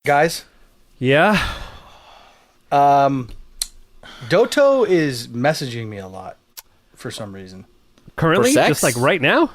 Guys, Yeah. Doto is messaging me a lot for some reason. Currently? For sex? Just like right now?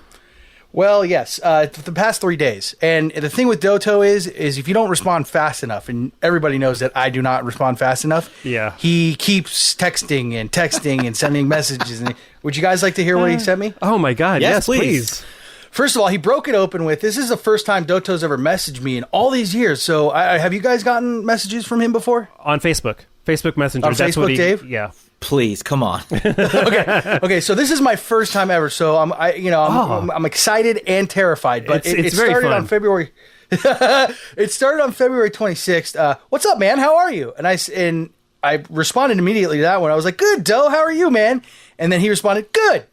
Well, yes, for the past 3 days. And the thing with Doto is if you don't respond fast enough, and everybody knows that I do not respond fast enough, Yeah. he keeps texting and sending messages. And would you guys like to hear what he sent me? Oh my God. Yes, Yes, please. please. First of all, he broke it open with, this is the first time Doto's ever messaged me in all these years. So have you guys gotten messages from him before? On Facebook. Facebook Messenger. On That's Facebook, what he, Dave? Yeah. Please, come on. Okay, so this is my first time ever, so I'm excited and terrified. But It's it very started fun. on February. It started on February 26th. What's up, man? How are you? And I responded immediately to that one. I was like, "Good, Doe. How are you, man?" And then he responded, "Good."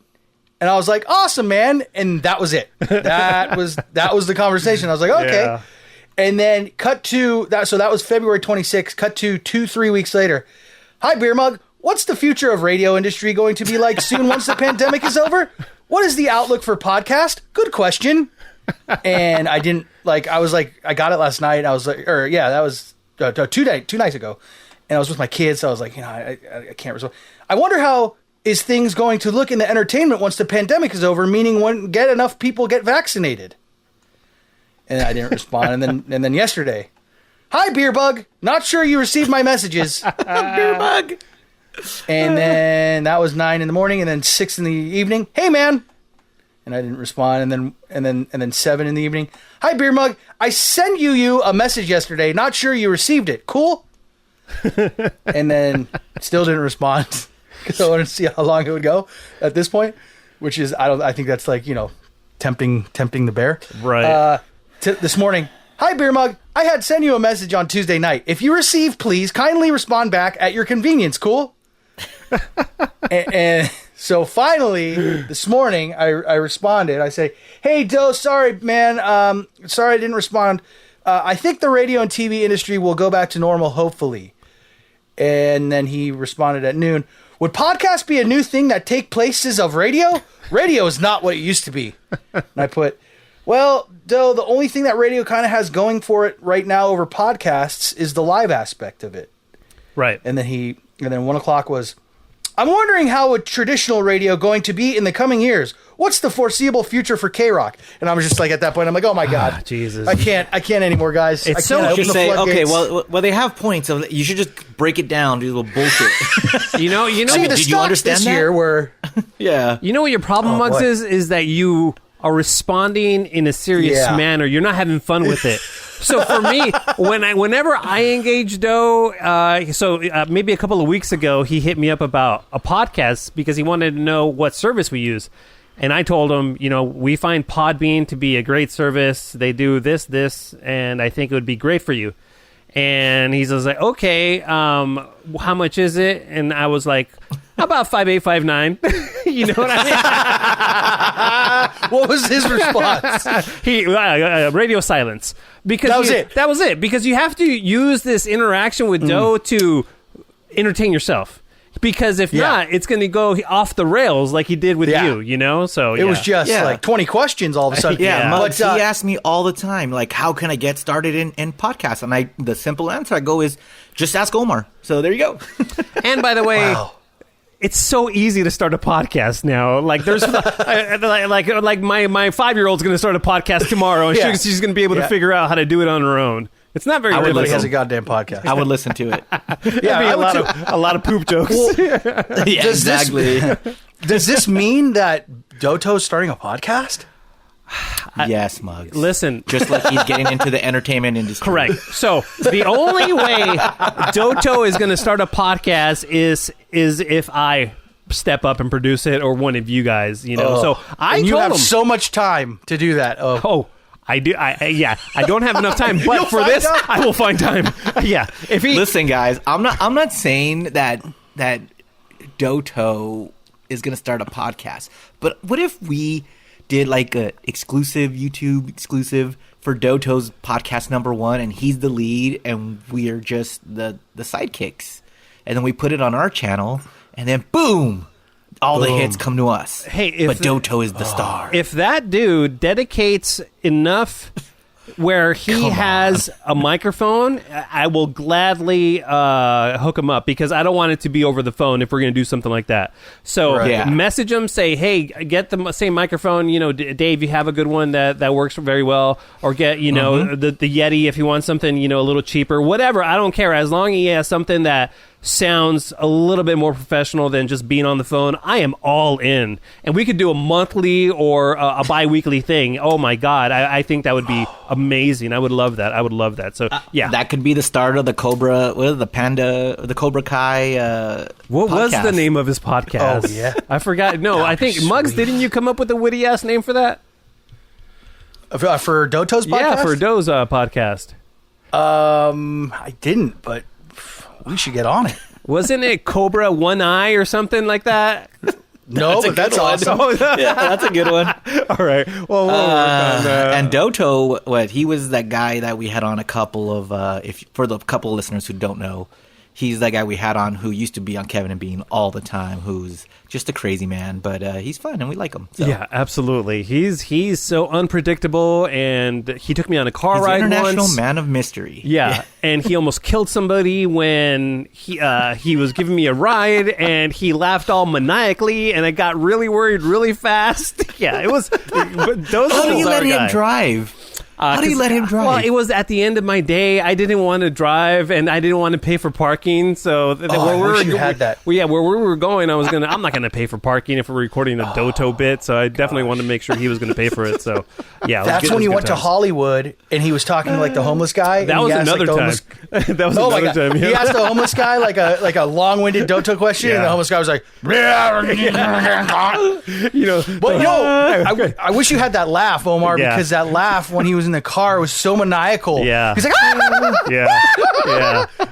And I was like, "Awesome, man." And that was it. That was the conversation. I was like, "Okay." Yeah. And then cut to that. So that was February 26th. Cut to 2-3 weeks later. Hi, Beer Mug. What's the future of radio industry going to be like soon once the pandemic is over? What is the outlook for podcast? Good question. And I didn't I was like, I got it last night. I was like, that was 2 nights ago. And I was with my kids. So I was like, I can't respond. I wonder how is things going to look in the entertainment once the pandemic is over, meaning when get enough people get vaccinated. And I didn't respond. And then yesterday, hi, Beer Bug. Not sure you received my messages. Beer Bug. And then that was 9 a.m, and then 6 p.m. Hey, man. And I didn't respond. And then 7 p.m. Hi, Beer Mug. I sent you a message yesterday. Not sure you received it. Cool. And then still didn't respond because I wanted to see how long it would go at this point, which is I think that's tempting the bear. Right. This morning. Hi, Beer Mug. I had sent you a message on Tuesday night. If you receive, please kindly respond back at your convenience. Cool. and so finally this morning I responded. I say, "Hey, Doe, sorry, man. Sorry I didn't respond. I think the radio and TV industry will go back to normal, hopefully." And then he responded at noon. Would podcasts be a new thing that take places of radio? Radio is not what it used to be. And I put, well, Doe, the only thing that radio kind of has going for it right now over podcasts is the live aspect of it. Right. And then 1 o'clock was, I'm wondering how a traditional radio going to be in the coming years. What's the foreseeable future for K-Rock? And I was just like, at that point, I'm like, oh my God, Jesus. I can't anymore, guys. It's I so- can't open Just the say, okay, floodgates. well, they have points. So you should just break it down, do a little bullshit. You know. See, the did you stocks understand this that? year were Yeah. You know what your problem, Muggs, boy. is that you are responding in a serious Yeah. manner. You're not having fun with it. So for me, whenever I engage Doe, maybe a couple of weeks ago, he hit me up about a podcast because he wanted to know what service we use. And I told him, we find Podbean to be a great service. They do this, and I think it would be great for you. And he's just like, okay, how much is it? And I was like, about 5859. You know what I mean? what was his response? Radio silence. Because That was it. That was it. Because you have to use this interaction with Doe to entertain yourself. Because if not, it's going to go off the rails like he did with you. So It was just like 20 questions all of a sudden. Yeah, Muggs, But, he asks me all the time, like, how can I get started in podcasts? And the simple answer I go is, just ask Omar. So there you go. And by the way, Wow. it's so easy to start a podcast now. Like there's like my 5-year-old's going to start a podcast tomorrow, and Yeah. she's going to be able to Yeah. figure out how to do it on her own. It's not very Everybody difficult. has a goddamn podcast. I would listen to it. Yeah, Be I a would lot too. of a lot of poop jokes. Yeah, Does this- exactly. Does this mean that Doto's starting a podcast? Yes, Muggs. Listen, Just like he's getting into the entertainment industry. correct. So the only way Doto is going to start a podcast is if I step up and produce it, or one of you guys. So I and you told have him. so much time to do that. Oh, I do. I don't have enough time, but for find this, time. I will find time. Yeah. If he Listen, guys, I'm not saying that Doto is going to start a podcast, but what if we did like a YouTube exclusive for Doto's podcast #1, and he's the lead, and we are just the sidekicks, and then we put it on our channel, and then boom, all the hits come to us. Hey, but Doto is the star. if that dude dedicates enough where he has a microphone, I will gladly hook him up because I don't want it to be over the phone if we're going to do something like that. So message him, say, hey, get the same microphone. You know, Dave, you have a good one that works very well. Or get, you know, the Yeti if you want something, you know, a little cheaper. Whatever, I don't care. As long as he has something that sounds a little bit more professional than just being on the phone, I am all in. And we could do a monthly or a bi-weekly thing. Oh my God, I think that would be amazing. I would love that. So yeah, that could be the start of the Cobra Kai what podcast. was the name of his podcast? Oh yeah, I forgot. No, I think Muggs, didn't you come up with a witty ass name for that? For Doto's podcast? Yeah, for Do's podcast. I didn't, but we should get on it. Wasn't it Cobra One Eye or something like that? No, but that's awesome. Yeah, that's a good one. All right. Well, we'll work on that. And Doto, he was that guy that we had on a couple of, for the couple of listeners who don't know, he's that guy we had on who used to be on Kevin and Bean all the time, who's just a crazy man, but he's fun and we like him. So. Yeah, absolutely. He's so unpredictable, and he took me on a car ride once. International man of mystery. Yeah, and he almost killed somebody when he was giving me a ride, and he laughed all maniacally, and I got really worried really fast. Yeah, it was. But those How do you let him guy. drive? How do you let him drive? Well, it was at the end of my day. I didn't want to drive, and I didn't want to pay for parking. So I wish you had that. Well, yeah, where we were going, I'm not going to pay for parking if we're recording a Doto bit. So I definitely wanted to make sure he was going to pay for it. So yeah, that's when you went to Hollywood and he was talking like the homeless guy. That was another time. That was another time. Yeah. He asked the homeless guy like a long-winded Doto question, and the homeless guy was like, you know. But I wish you had that laugh, Omar, because that laugh when he was in the car was so maniacal. Yeah. He's like, yeah.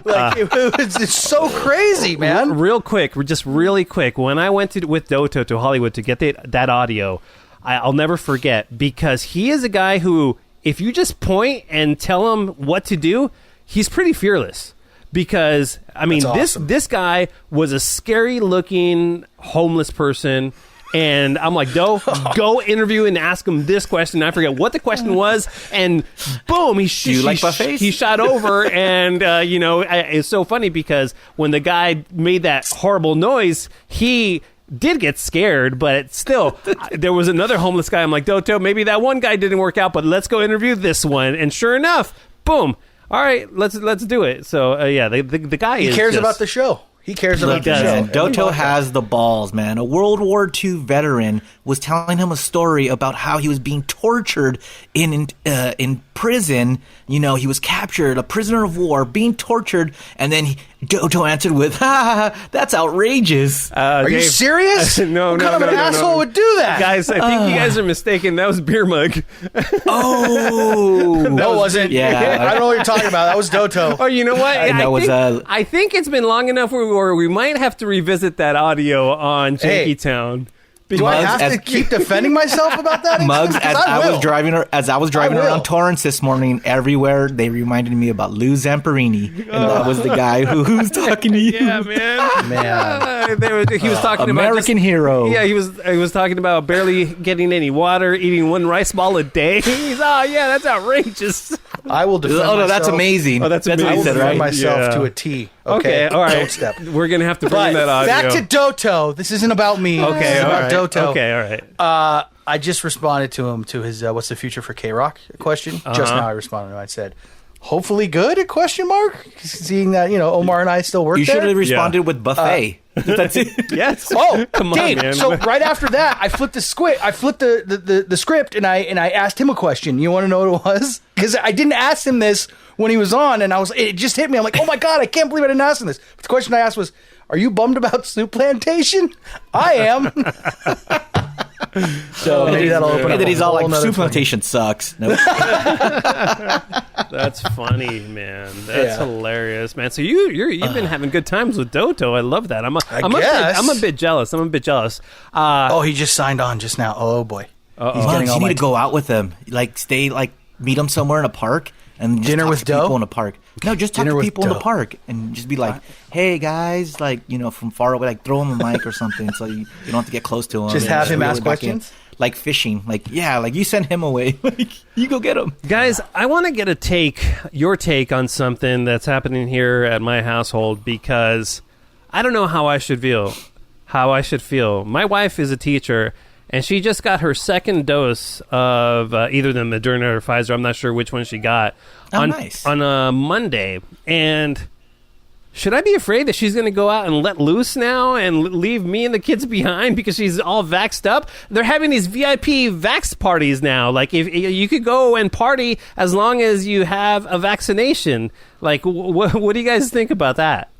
like it's so crazy, man. Real quick, just really quick. When I went with Doto to Hollywood to get that audio, I'll never forget, because he is a guy who, if you just point and tell him what to do, he's pretty fearless. Because I mean, awesome. this guy was a scary looking homeless person. And I'm like, go interview and ask him this question. I forget what the question was, and boom, Do you like buffets? He shot over, and it's so funny because when the guy made that horrible noise, he did get scared, but still, there was another homeless guy. I'm like, Doto, maybe that one guy didn't work out, but let's go interview this one. And sure enough, boom. All right, let's do it. So the guy cares about the show. He cares about the show. Doto has the balls, man. A World War II veteran was telling him a story about how he was being tortured in prison. You know, he was captured, a prisoner of war, being tortured, and then Doto answered with, that's outrageous. Are you serious? No, what kind of an asshole would do that? Guys, I think you guys are mistaken. That was Beer Mug. Oh. That wasn't. Yeah. I don't know what you're talking about. That was Doto. Oh, you know what? I think it's been long enough where we might have to revisit that audio on Janky Town. Do I have to keep defending myself about that? Muggs, as I was driving around Torrance this morning, everywhere they reminded me about Lou Zamperini, and that was the guy who's talking to you. Yeah, man. He was talking about American hero. Yeah, he was talking about barely getting any water, eating one rice ball a day. That's outrageous. I will defend myself. No, that's amazing. Oh, that's amazing. I will defend right? myself to a T. Okay, all right. Don't step. We're gonna have to bring that audio. Back to Doto. This isn't about me. Okay, this is all about right. Doto. Okay, all right. I just responded to him to his "What's the future for K-Rock?" question. Just now, I responded to him. I said, "Hopefully good?" (?) Seeing that Omar and I still work. You should there. have responded with buffet. That's it. Yes. Oh, come on, Dave, man. So right after that, I flipped the script. I flipped the script, and I asked him a question. You want to know what it was? Because I didn't ask him this when he was on, and it just hit me. I'm like, oh my god, I can't believe I didn't ask him this. But the question I asked was, "Are you bummed about Soup Plantation?" I am. So maybe that'll open up. And then he's all like, "Soup Plantation sucks." Nope. That's funny, man. That's hilarious, man. So you've been having good times with Doto. I love that. I'm a bit jealous. He just signed on just now. Oh boy. Muggs, you need to go out with him. Meet him somewhere in a park and just dinner talk with to Doe? people in a park. No, just talk to people in the park and just be like, "Hey guys," from far away, throw him a mic or something, so you don't have to get close to him. Just have him ask questions. like fishing. Like, yeah, like you send him away. Like, you go get him. Guys, I want to get your take on something that's happening here at my household, because I don't know how I should feel. My wife is a teacher, and she just got her second dose of either the Moderna or Pfizer. I'm not sure which one she got. Nice. On a Monday. And should I be afraid that she's going to go out and let loose now and leave me and the kids behind because she's all vaxxed up? They're having these VIP vax parties now. Like, if you could go and party as long as you have a vaccination. Like, what do you guys think about that?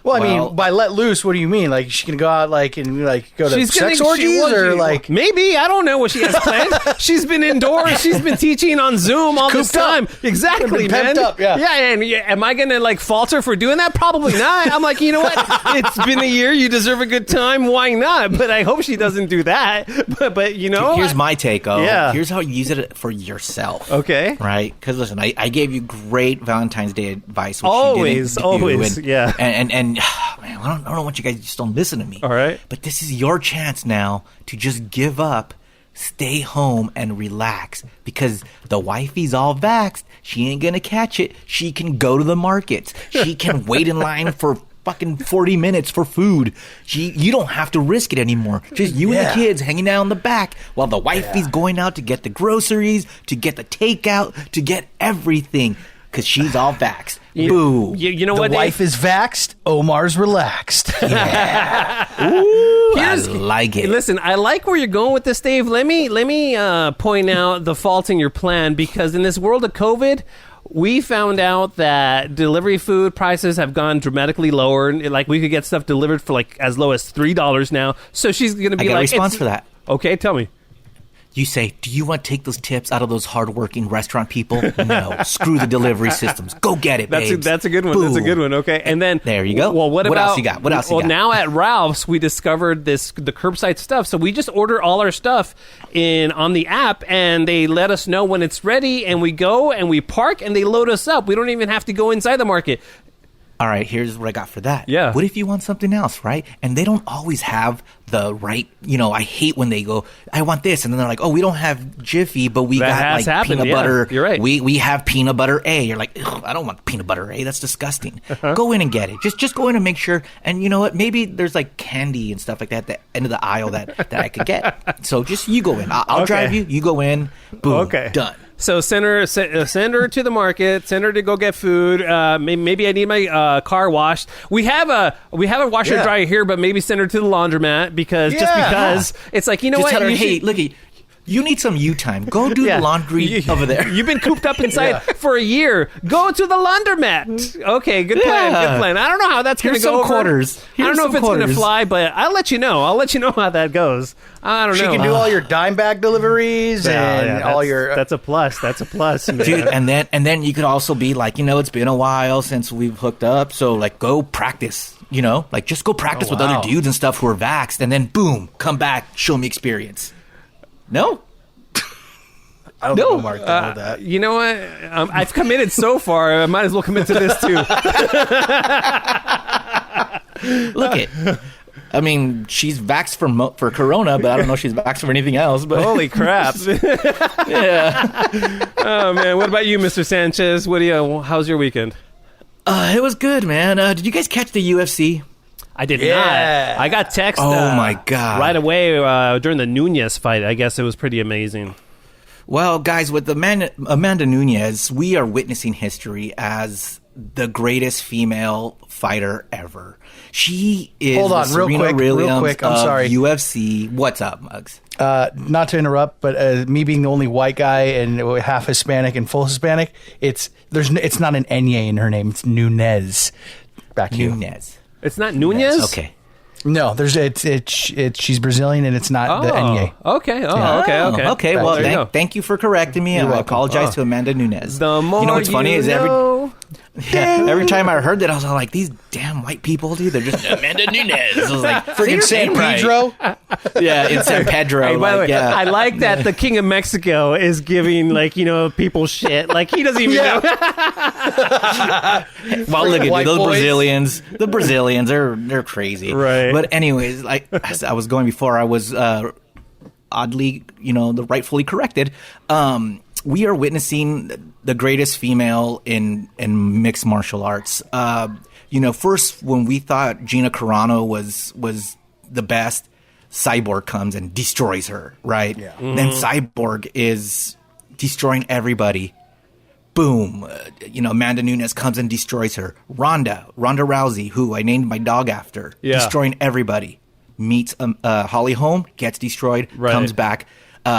Well, I mean, by let loose, what do you mean? Like, she can go out and go to sex orgies, or like maybe, I don't know what she has planned. She's been indoors. She's been teaching on Zoom all this time. Exactly, man. Up, yeah. And am I going to falter for doing that? Probably not. I'm like, you know what? It's been a year. You deserve a good time. Why not? But I hope she doesn't do that. But here's my take. Yeah. Here's how you use it for yourself. Okay. Right? Because listen, I gave you great Valentine's Day advice. Which always, you didn't always, do, yeah. And man, I don't want you guys to just don't listen to me. All right. But this is your chance now to just give up, stay home, and relax. Because the wifey's all vaxxed. She ain't going to catch it. She can go to the markets. She can wait in line for fucking 40 minutes for food. You don't have to risk it anymore. Just you and the kids hanging out in the back while the wifey's going out to get the groceries, to get the takeout, to get everything. Because she's all vaxxed. Boo. You know what? The wife is vaxxed. Omar's relaxed. Yeah. Ooh, I like it. Listen, I like where you're going with this, Dave. Let me point out the fault in your plan, because in this world of COVID, we found out that delivery food prices have gone dramatically lower. Like, we could get stuff delivered for as low as $3 now. So she's going to be I got a response for that. Okay, tell me. You say, do you want to take those tips out of those hardworking restaurant people? No. Screw the delivery systems. Go get it, babes. That's a good one. Boom. That's a good one. Okay. And then there you go. Well, what else you got? Now at Ralph's, we discovered the curbside stuff. So we just order all our stuff on the app, and they let us know when it's ready, and we go and we park, and they load us up. We don't even have to go inside the market. All right, here's what I got for that. Yeah. What if you want something else, right? And they don't always have the right, I hate when they go, I want this. And then they're like, oh, we don't have Jiffy, but we got peanut butter. You're right. We have peanut butter A. You're like, I don't want peanut butter A. That's disgusting. Go in and get it. Just go in and make sure. And you know what? Maybe there's candy and stuff like that at the end of the aisle that I could get. So just you go in. I'll drive you. You go in. Boom. Okay. Done. So send her to the market. Send her to go get food. Maybe I need my car washed. We have a washer and dryer here, but maybe send her to the laundromat because it's like, you know just what? Tell her, hey, look, you need some you time. Go do the laundry over there. You've been cooped up inside for a year. Go to the laundromat. Okay, good plan. Good plan. I don't know how that's going to go. Quarters. I don't know if it's going to fly, but I'll let you know. I'll let you know how that goes. I don't know. She can do all your dime bag deliveries and all your. That's a plus. That's a plus, dude. And then you could also be like, it's been a while since we've hooked up, so go practice. Just go practice with other dudes and stuff who are vaxxed, and then boom, come back, show me experience. No. I don't know, Mark. That. You know what? I've committed so far. I might as well commit to this too. Look it. I mean, she's vaxxed for Corona, but I don't know if she's vaxxed for anything else. But holy crap! Yeah. Oh man, what about you, Mr. Sanchez? How's your weekend? It was good, man. Did you guys catch the UFC? I did not. I got text. Oh my god! Right away during the Nunez fight. I guess it was pretty amazing. Well, guys, with Amanda Nunez, we are witnessing history as the greatest female fighter ever. She is Hold on, Serena real quick. I'm sorry. UFC. What's up, Muggs? Not to interrupt, but me being the only white guy and half Hispanic and full Hispanic, it's not an Enye in her name. It's Nunez. Back to Nunez. It's not Nunez? Okay. No, she's Brazilian and it's not the Enye. Okay. Okay. Okay. Well, thank you for correcting me. I apologize to Amanda Nunez. The more you know what's funny is every time I heard that, I was like, these damn white people, dude, they're just Amanda Nunez. I was like, freaking San Pedro. Yeah, in San Pedro. Hey, by the way, I like that the King of Mexico is giving people shit. Like he doesn't even know. Well, look at those Brazilians. The Brazilians, they're crazy, right? But anyways, as I was going before, I was oddly, the rightfully corrected. We are witnessing the greatest female in mixed martial arts. First when we thought Gina Carano was the best, Cyborg comes and destroys her, right? Yeah. Then Cyborg is destroying everybody. Boom. Amanda Nunes comes and destroys her. Ronda Rousey, who I named my dog after, destroying everybody. Meets Holly Holm, gets destroyed, comes back,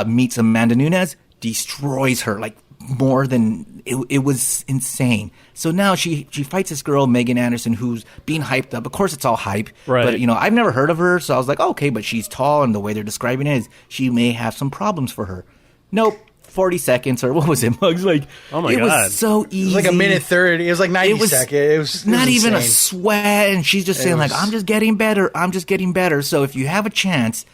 meets Amanda Nunes, destroys her, like more than it was insane. So now she fights this girl, Megan Anderson, who's being hyped up. Of course, it's all hype, but I've never heard of her, so I was like, okay, but she's tall, and the way they're describing it is she may have some problems for her. Nope. 40 seconds, or what was it, Muggs? Like, oh my God. It was so easy. It was like a minute 30. It was like 90 seconds. It was not even insane. a sweat, and she's just saying, like, I'm just getting better. I'm just getting better. So if you have a chance,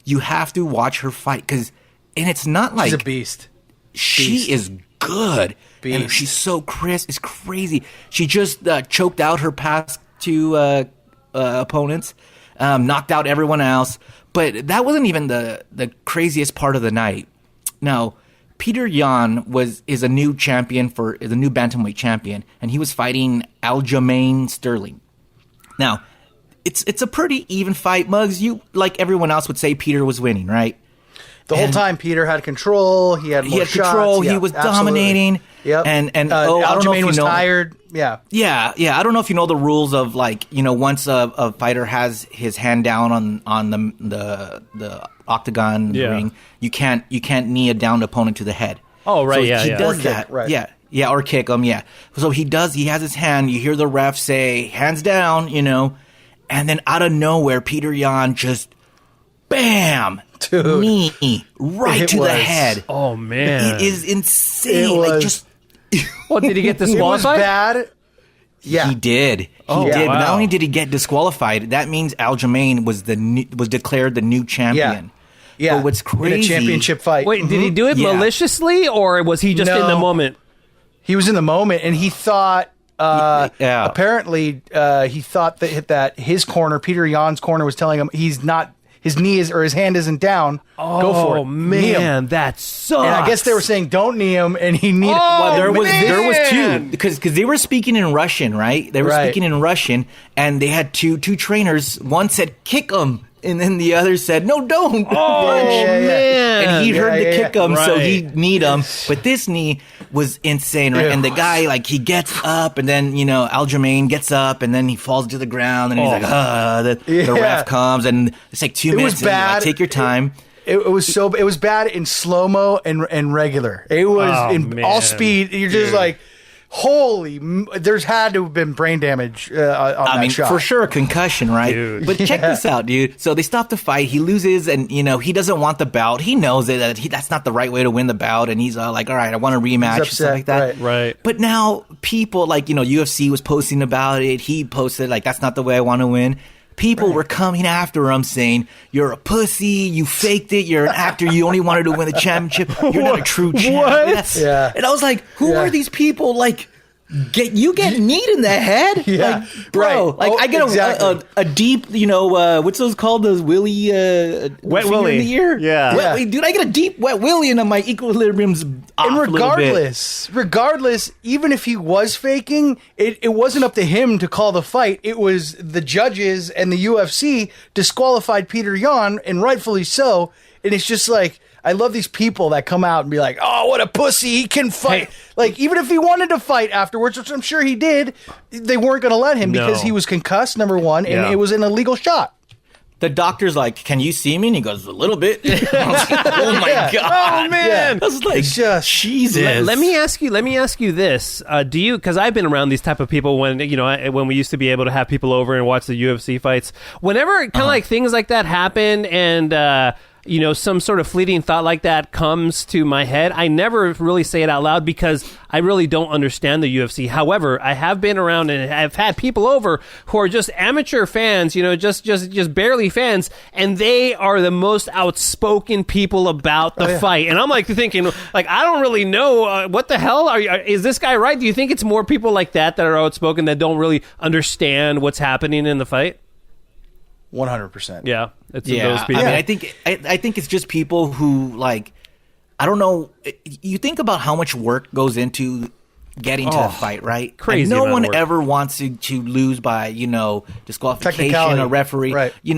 you have to watch her fight. And it's not like... She's a beast. She is good. Beast. And she's so crisp. It's crazy. She just choked out her past two opponents, knocked out everyone else. But that wasn't even the craziest part of the night. Now... Peter Yan is a new bantamweight champion, and he was fighting Aljamain Sterling. Now, it's a pretty even fight, Muggs. You, like everyone else, would say Peter was winning, right? The whole time, Peter had control. He had more shots. Control. He was dominating. Yep. And Aljamain was tired. Yeah. Yeah. I don't know if you know the rules of once a fighter has his hand down on the octagon ring, you can't knee a downed opponent to the head. Oh, right. So he does that. Right. Yeah, or kick him. Yeah. So he has his hand. You hear the ref say hands down. And then out of nowhere, Peter Yan just bam. Dude, knee right to the head. Oh man, it is insane. Like just. What, did he get disqualified? It was bad. Yeah, he did. He did. Wow. But not only did he get disqualified, that means Aljamain was declared the new champion. Yeah. But what's crazy? In a championship fight. Wait, did he do it maliciously, or was he just in the moment? He was in the moment, and he thought. Apparently, he thought that his corner, Peter Yan's corner, was telling him he's not. His knee is or his hand isn't down. Go for it. Oh man, that sucks. And I guess they were saying don't knee him, and he needed. There was two because they were speaking in Russian, right? They were speaking in Russian, and they had two trainers. One said kick him, and then the other said no, don't. Oh man! And he heard the kick him, so he kneed him. But this knee was insane, right? And the guy, he gets up, and then Aljamain gets up, and then he falls to the ground, and he's like, the ref comes, and it's like 2 minutes. It was bad. Take your time. It was bad in slow mo and regular. It was all speed. You're just like, holy! There's had to have been brain damage on that shot. For sure, a concussion, right? Dude. But check this out, dude. So they stop the fight. He loses, and he doesn't want the bout. He knows that that's not the right way to win the bout, and he's like, all right, I want a rematch, upset, stuff like that. Right. But now people UFC was posting about it. He posted that's not the way I want to win. People were coming after him saying, you're a pussy, you faked it, you're an actor, you only wanted to win the championship, you're not a true champion. What? Yeah. And I was like, who are these people? Get kneed in the head? Yeah. Bro. Right. I get a deep, what's those called? Those willy, wet finger willy in the ear? Yeah. Dude, I get a deep wet willy and my equilibrium's off And a little bit. regardless, even if he was faking, it wasn't up to him to call the fight. It was the judges and the UFC disqualified Peter Yan, and rightfully so. And it's just like, I love these people that come out and be like, oh, what a pussy, he can fight. Hey. Even if he wanted to fight afterwards, which I'm sure he did, they weren't going to let him because he was concussed, number one, and it was an illegal shot. The doctor's like, can you see me? And he goes, a little bit. I was like, oh my God. Oh man. I was like, Jesus. Let me ask you this. Do you, because I've been around these type of people when we used to be able to have people over and watch the UFC fights. Whenever kind of like things like that happen and some sort of fleeting thought like that comes to my head, I never really say it out loud because I really don't understand the UFC. However, I have been around and I've had people over who are just amateur fans, just barely fans, and they are the most outspoken people about the fight. And I'm thinking, I don't really know what the hell is this guy right? Do you think it's more people like that are outspoken that don't really understand what's happening in the fight? 100%. Yeah, it's Yeah, those people. I mean, I think it's just people who like, I don't know. You think about how much work goes into getting to a fight, right? Crazy And no amount of one work. ever wants to lose by, disqualification, Technicality. a referee. Right. You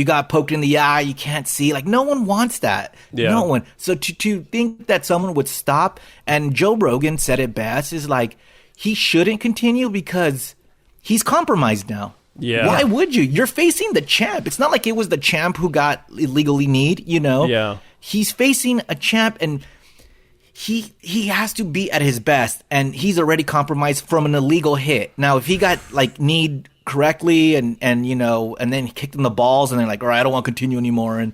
got poked in the eye, you can't see. Like, no one wants that. Yeah. No one. So to think that someone would stop, and Joe Rogan said it best, is like, he shouldn't continue because he's compromised now. Yeah. Why would you? You're facing the champ. It's not like it was the champ who got illegally kneed, Yeah. He's facing a champ, and he has to be at his best, and he's already compromised from an illegal hit. Now, if he got like kneed correctly and then he kicked in the balls, and they're like, all right, I don't want to continue anymore, and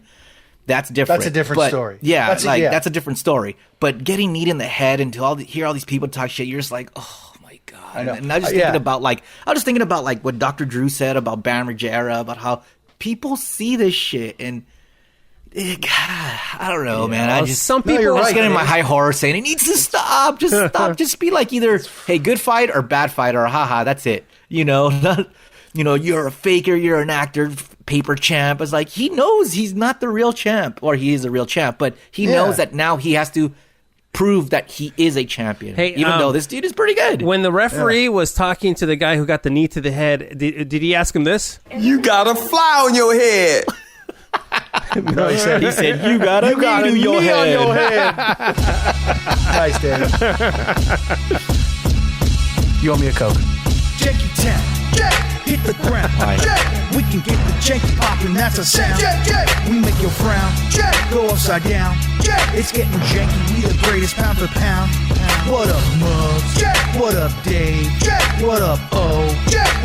that's different. That's a different story. Yeah, That's that's a different story. But getting kneed in the head and to hear all these people talk shit, you're just like, oh my god. I know. And I was just thinking about what Dr. Drew said about Bam Margera, about how people see this shit and. God, I don't know, man. I just some people you're I was right, getting man. my high horror saying it needs to stop. Just stop. Just be like either hey, good fight or bad fight or haha. That's it. Not, you're a faker. You're an actor. Paper champ. It's like he knows he's not the real champ, or he is a real champ, but he knows that now he has to prove that he is a champion. Hey, even though this dude is pretty good. When the referee was talking to the guy who got the knee to the head, did he ask him this? You got a fly on your head. No, he said, you got a knee on your head. Nice, Danny. You owe me a Coke. Janky Town, hit the ground. We can get the janky poppin', that's a sound. We make your frown, go upside down. It's getting janky, we the greatest pound for pound. What up, Muggs? What up, Dave? What up, O?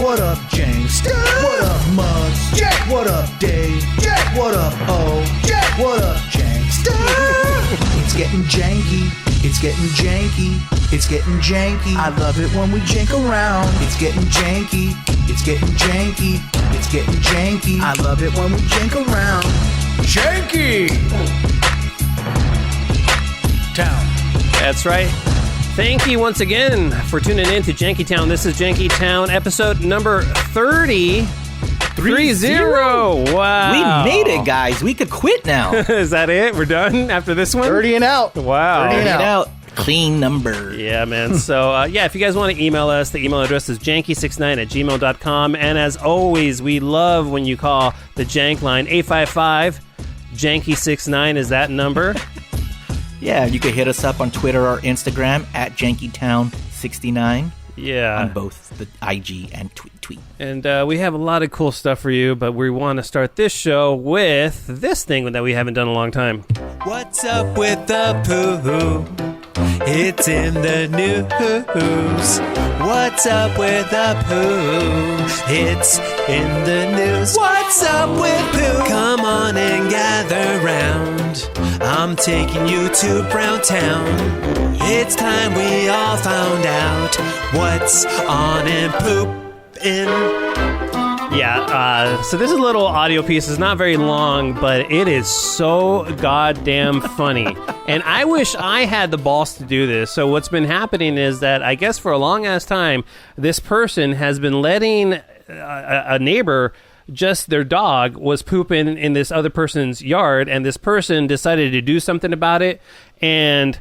What up, James? What up, Muggs? What up, Dave? What up, O? What up, James? It's getting janky. It's getting janky. It's getting janky. I love it when we jank around. It's getting janky. It's getting janky. It's getting janky. I love it when we jank around. Janky Town. That's right. Thank you once again for tuning in to Janky Town. This is Janky Town, episode number 30. 30. Wow. We made it, guys. We could quit now. Is that it? We're done after this one? 30 and out. Wow. 30 and Get out. out. Clean number. Yeah, man. So, if you guys want to email us, the email address is janky69@gmail.com. And as always, we love when you call the Jank line. 855-JANKY69 is that number. Yeah, you can hit us up on Twitter or Instagram at JankyTown69 Yeah. on both the IG and tweet. And we have a lot of cool stuff for you, but we want to start this show with this thing that we haven't done in a long time. What's up with the poo? It's in the news. What's up with the poo? It's in the news. What's up with poo? Come on and gather round. I'm taking you to Brown Town. It's time we all found out what's on and poopin'. Yeah, so this is a little audio piece. It's not very long, but it is so goddamn funny. And I wish I had the balls to do this. So what's been happening is that I guess for a long-ass time, this person has been letting a neighbor, just their dog, was pooping in this other person's yard, and this person decided to do something about it. And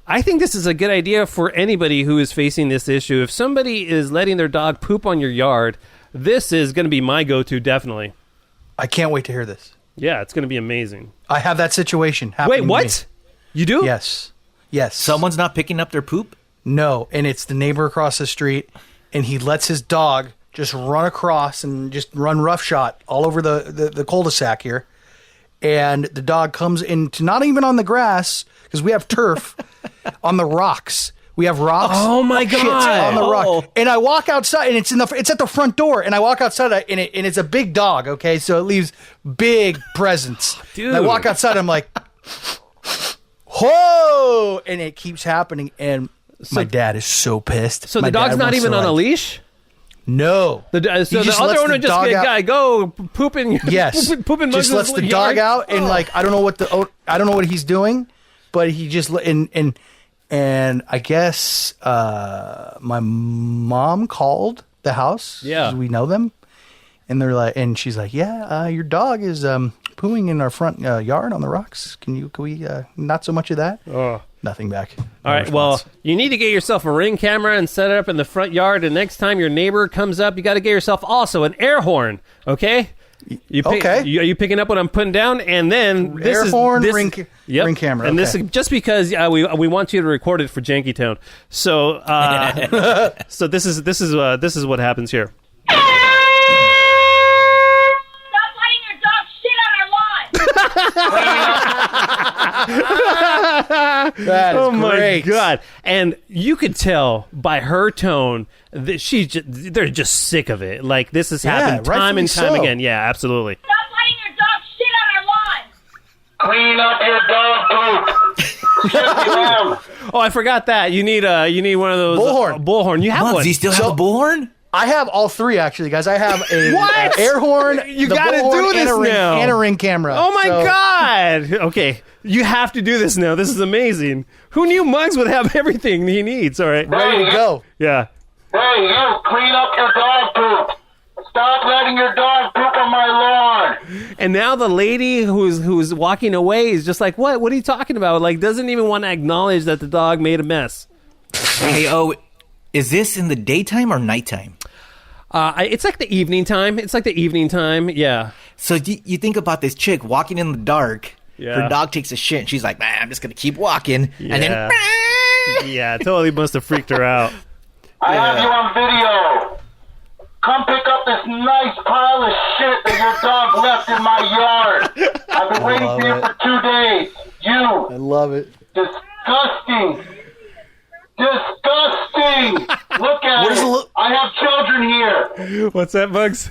I think this is a good idea for anybody who is facing this issue. If somebody is letting their dog poop on your yard, this is going to be my go-to, definitely. I can't wait to hear this. Yeah, it's going to be amazing. I have that situation happening. Wait, to what? You do? me. Yes. Someone's not picking up their poop? No, and it's the neighbor across the street, and he lets his dog just run across and just run roughshod all over the cul-de-sac here. And the dog comes into, not even on the grass, because we have turf, on the rocks. We have rocks. Oh my Shit's God. on the rock. Oh. And I walk outside, and it's at the front door. And I walk outside, and it's a big dog. Okay, so it leaves big presents. Dude. And I walk outside, I'm like, whoa! And it keeps happening, and my dad is so pissed. So My the dog's dad not wants even to, on a like- leash? No. So He the just other lets owner the just dog be a out. guy, go poop in Yes. poop in just Muggs' lets the yard. dog out, and like I don't know what he's doing, but he just and I guess my mom called the house. Yeah. 'cause we know them, And they're like, and she's like, yeah, your dog is pooing in our front yard on the rocks. Can we not so much of that? Oh. Nothing back. All right, well, you need to get yourself a Ring camera and set it up in the front yard, and next time your neighbor comes up, you got to get yourself also an air horn, okay? Okay. Are you picking up what I'm putting down? And then this air is... horn, this, ring camera. And okay. this is just because we want you to record it for Janky Town. So so this is what happens here. Stop letting your dog shit on our lawn! That is Oh my great. God! And you could tell by her tone that they're just sick of it. Like this has happened time and time rightfully so. again. Yeah, absolutely. Stop letting your dog shit on our lawn! Clean up your dog poop. Shit down. Oh, I forgot that. You need one of those Bullhorn. Bullhorn. You have Mugs, one. do you still have a bullhorn? I have all three, actually, guys. I have a What? air horn, You the gotta bullhorn, do this and a ring, now. and a ring camera. Oh my So- God! Okay, you have to do this now. This is amazing. Who knew Muggs would have everything he needs? All right. Ready to go. Yeah. Hey, you, clean up your dog poop. Stop letting your dog poop on my lawn. And now the lady who's walking away is just like, what? What are you talking about? Like, doesn't even want to acknowledge that the dog made a mess. Hey, is this in the daytime or nighttime? It's like the evening time. Yeah. So you think about this chick walking in the dark. Yeah. Her dog takes a shit, and she's like, "Man, I'm just gonna keep walking." And then, Yeah, totally must have freaked her out. I have you on video. Come pick up this nice pile of shit that your dog left in my yard. I've been waiting for you for 2 days. I love it. Disgusting. Disgusting. Look at What is it. the I have children here. What's that, Bugs?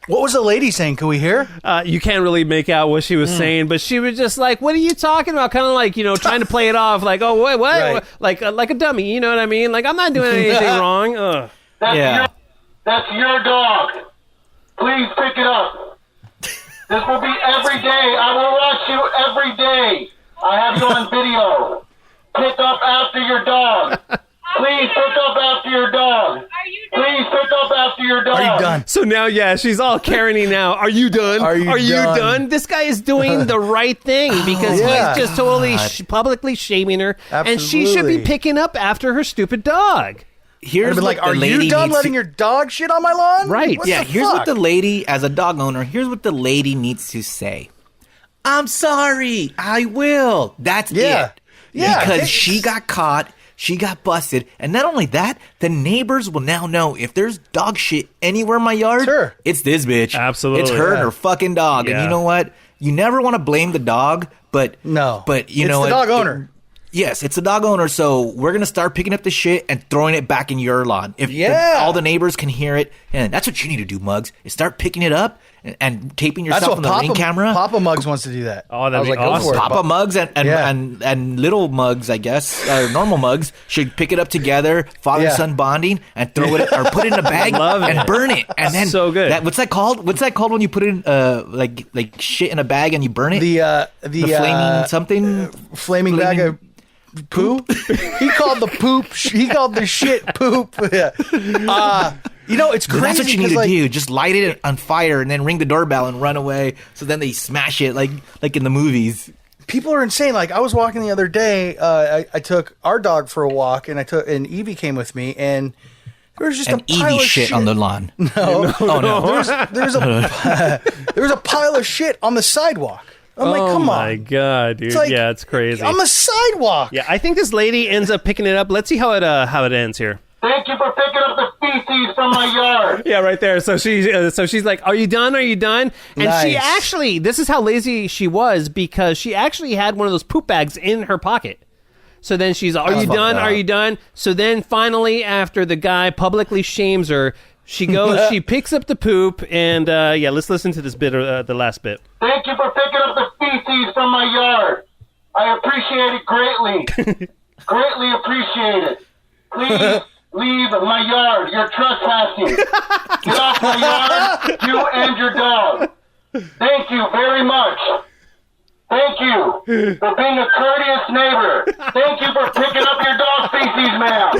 What was the lady saying? Can we hear? You can't really make out what she was saying, but she was just like, "What are you talking about?" Kind of like, trying to play it off, like, "Oh, what?" Right. Like a dummy. You know what I mean? Like, I'm not doing anything wrong. Ugh. That's your dog. Please pick it up. This will be every day. I will watch you every day. I have you on video. Pick up after your dog. Please pick up after your dog. Are you done? Please pick up after your dog. Are you done? So now, yeah, she's all Karen-y now. Are you done? Are you done? This guy is doing the right thing because yeah. he's just totally publicly shaming her, and she should be Absolutely. picking up after her stupid dog. here's I'd be what like, the are lady you done needs letting to- your dog shit on my lawn? Right. What Yeah, the here's what fuck? the lady, as a dog owner, here's what the lady needs to say. I'm sorry. I will. That's Yeah. it. Yeah, Because it's- she got caught. She got busted. And not only that, the neighbors will now know if there's dog shit anywhere in my yard, Sure. it's this bitch. Absolutely, It's her and yeah. her fucking dog. And Yeah. you know what? You never want to blame the dog, but No. But you It's know the what? dog owner. Yes, it's a dog owner, so we're gonna start picking up the shit and throwing it back in your lawn. If all the neighbors can hear it, and that's what you need to do, Mugs, is start picking it up and taping That's yourself what on the Ring camera. Papa Muggs wants to do that. Oh, that'd I was be like, go awesome. for it, Papa Papa. Mugs and, Yeah. and little Mugs, I guess, or normal Mugs, should pick it up together, father-son bonding, and throw it or put it in a bag Love and it. burn it. And then So good. What's that called? What's that called when you put it in like shit in a bag and you burn it? The flaming something. flaming bag of poo. He called the poop. He called the shit poop. Yeah. It's crazy. That's what you need 'cause, to like, do. Just light it on fire and then ring the doorbell and run away. So then they smash it like in the movies. People are insane. Like I was walking the other day. I took our dog for a walk, and Evie came with me, and there was just And a pile Evie of shit on the lawn. No, Oh no. there's a pile of shit on the sidewalk. I'm like, come Oh my on. God, dude. It's like, yeah, it's crazy. On the sidewalk. Yeah, I think this lady ends up picking it up. Let's see how it ends here. Thank you for picking up the feces from my yard. Yeah, right there. So she's like, "Are you done? Are you done?" And she Nice. actually, this is how lazy she was because she actually had one of those poop bags in her pocket. So then she's, "Are you done? Are you done?" So then finally, after the guy publicly shames her, she goes, she picks up the poop, and let's listen to this bit, the last bit. Thank you for picking up the feces from my yard. I appreciate it greatly. Greatly appreciate it. Please leave my yard. You're trespassing. Get off my yard, you and your dog. Thank you very much. Thank you for being a courteous neighbor. Thank you for picking up your dog feces, ma'am.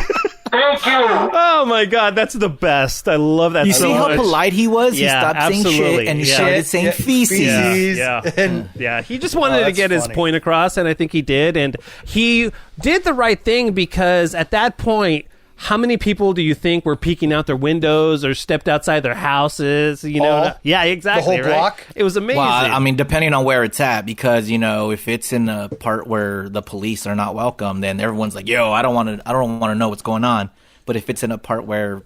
Thank you. Oh my God, that's the best. I love that You so see how much. polite he was? He Yeah, stopped saying absolutely. shit and he Yeah. started saying feces. Yeah. He just wanted to that's get his funny. point across, and I think he did. And he did the right thing because at that point, how many people do you think were peeking out their windows or stepped outside their houses? You know, All? yeah, exactly. The whole right? block? It was amazing. Well, I mean, depending on where it's at, because if it's in a part where the police are not welcome, then everyone's like, "Yo, I don't want to know what's going on." But if it's in a part where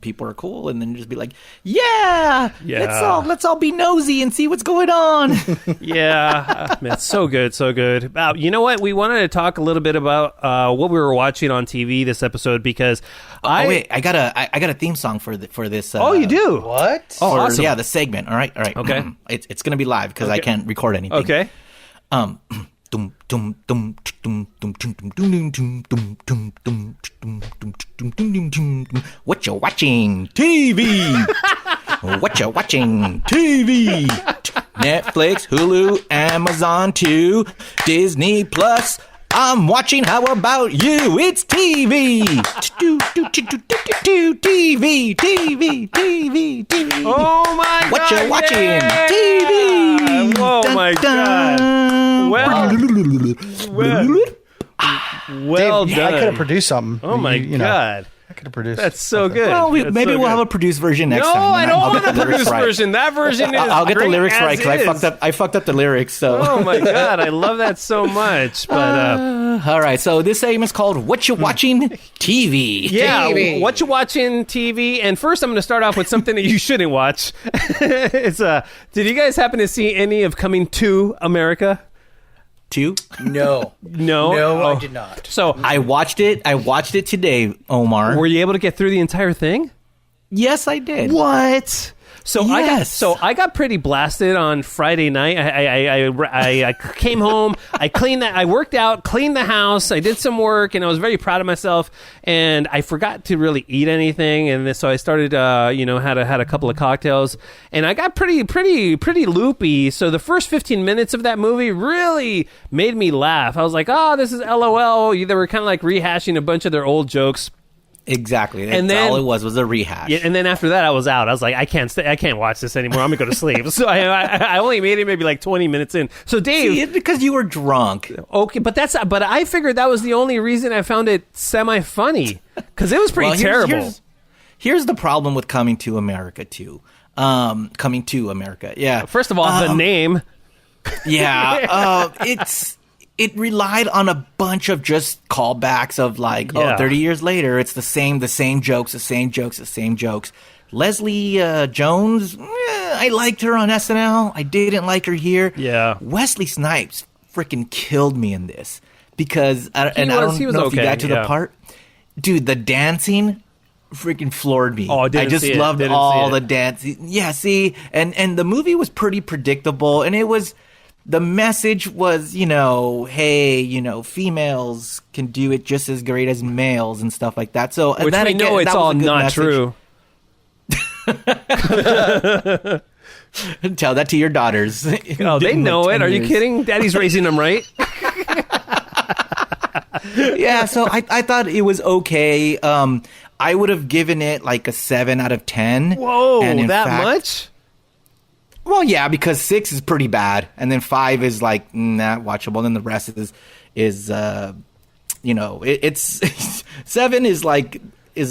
people are cool, and then just be like, "Yeah, let's all be nosy and see what's going on." Yeah, man, so good, so good. You know what? We wanted to talk a little bit about what we were watching on TV this episode because wait, I got a theme song for this. Oh, you do? What? Oh, for, awesome. Yeah, the segment. All right. Okay. It's gonna be live because I can't record anything. Okay. What you watching? TV. What you watching? TV. Netflix, Hulu, Amazon 2, Disney Plus. I'm watching. How about you? It's TV. TV. Oh my God! What you watching? yeah! TV. Oh my God! Well Dave, done. I could have produced something. Oh my God! I could have produced. That's so good. Well, That's maybe so we'll good. have a produced version next No, time. I don't I'll want get the the lyrics produced right. version. That version is I'll get the great lyrics as right because is. I fucked up the lyrics. So. Oh my God, I love that so much. But All right, so this segment is called "What You Watching TV." yeah, TV. what you watching TV? And first, I'm going to start off with something that you shouldn't watch. It's did you guys happen to see any of Coming to America? Two. No. No, No, Oh. I did not. So, I watched it today, Omar. were you able to get through the entire thing? Yes, I did. What? So Yes. I got pretty blasted on Friday night. I came home. I cleaned that. I worked out, cleaned the house. I did some work, and I was very proud of myself. And I forgot to really eat anything, and so I started, had a couple of cocktails, and I got pretty loopy. So the first 15 minutes of that movie really made me laugh. I was like, "Oh, this is LOL." They were kind of like rehashing a bunch of their old jokes. Exactly. That's And then- all it was a rehash. Yeah, and then after that, I was out. I was like, I can't watch this anymore. I'm gonna go to sleep. So I only made it maybe like 20 minutes in. So Dave, See, it's because you were drunk. okay, but I figured that was the only reason I found it semi funny because it was pretty Well, terrible. Here's the problem with Coming to America too. Coming to America. Yeah. First of all, the name. Yeah. It relied on a bunch of just callbacks of like, Yeah. 30 years later, it's the same jokes. Leslie Jones, I liked her on SNL. I didn't like her here. Yeah. Wesley Snipes freaking killed me in this because, I don't he know was if you okay, got to yeah. the part. Dude, the dancing freaking floored me. Oh, I didn't just see it. loved Didn't see all it. the dancing. Yeah, see, and the movie was pretty predictable, and it was. The message was, hey, females can do it just as great as males and stuff like that. So, Which we know it's all not true. Tell that to your daughters. Oh, they In know like it. 10 Are you years. kidding? Daddy's raising them right. Yeah, so I thought it was okay. I would have given it like a 7 out of 10. Whoa, And in that fact- much? Well, yeah, because 6 is pretty bad, and then 5 is like not watchable, and then the rest is it's 7 is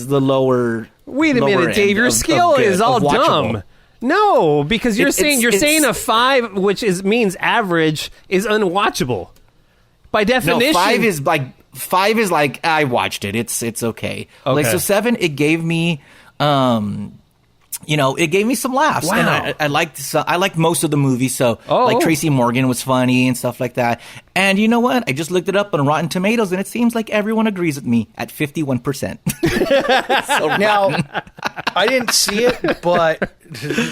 the lower. Wait a lower minute, Dave. end Your of scale good, is of all watchable. dumb. No, because you're It's- saying a 5, which means average, is unwatchable by definition. No, 5 is like I watched it. It's okay. Like Okay. so 7, it gave me it gave me some laughs, Wow. and I liked most of the movie. So, like Tracy Morgan was funny and stuff like that. And you know what? I just looked it up on Rotten Tomatoes, and it seems like everyone agrees with me at 51%. So Now, I didn't see it, but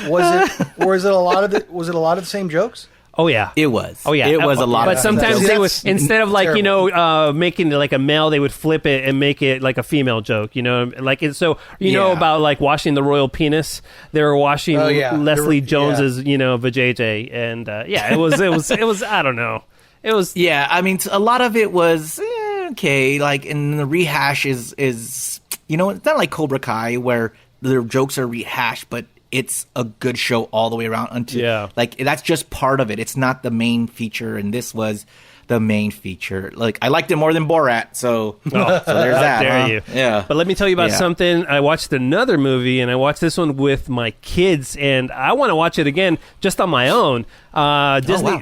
was it a lot of the same jokes? Oh yeah, it was. Oh yeah, it was a lot. But of sometimes See, they would, that's instead of like terrible. making it like a male, they would flip it and make it like a female joke. Like it's so know Yeah. about like washing the royal penis. They were washing Oh, yeah. Leslie Yeah. Jones's vajayjay, and it was I don't know. It was Yeah, I mean, a lot of it was okay. Like, and the rehash is you know, it's not like Cobra Kai where the jokes are rehashed, but it's a good show all the way around. Until like that's just part of it. It's not the main feature, and this was the main feature. Like I liked it more than Borat, so there's that. Dare you? Yeah. But let me tell you about something. I watched another movie, and I watched this one with my kids, and I want to watch it again just on my own.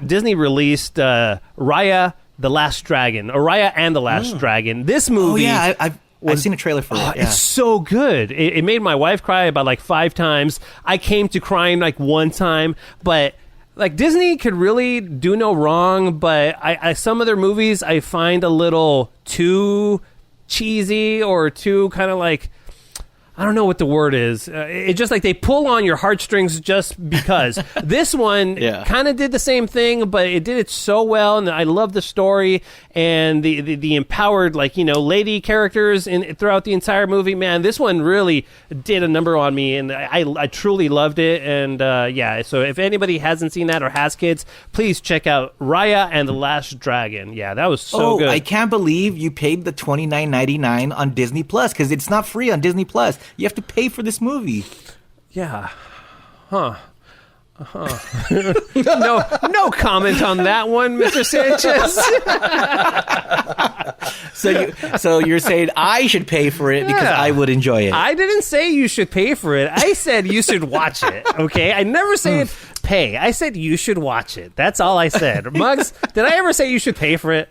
Disney released Raya the Last Dragon, or Raya and the Last Dragon. This movie, I've seen a trailer for it. It's so good. It made my wife cry about like 5 times. I came to crying like 1 time, but. Like, Disney could really do no wrong, but I some of their movies I find a little too cheesy or too kind of like, I don't know what the word is. It's just like they pull on your heartstrings just because. This one kind of did the same thing, but it did it so well, and I love the story and the empowered, like, you know, lady characters throughout the entire movie. Man, this one really did a number on me, and I truly loved it. And so if anybody hasn't seen that or has kids, please check out Raya and the Last Dragon. Yeah, that was so good. I can't believe you paid the $29.99 on Disney Plus, because it's not free on Disney Plus. You have to pay for this movie. Yeah. Huh. No comment on that one, Mr. Sanchez. So you're saying I should pay for it because I would enjoy it. I didn't say you should pay for it. I said you should watch it. Okay, I never said pay. I said you should watch it. That's all I said. Muggs, did I ever say you should pay for it?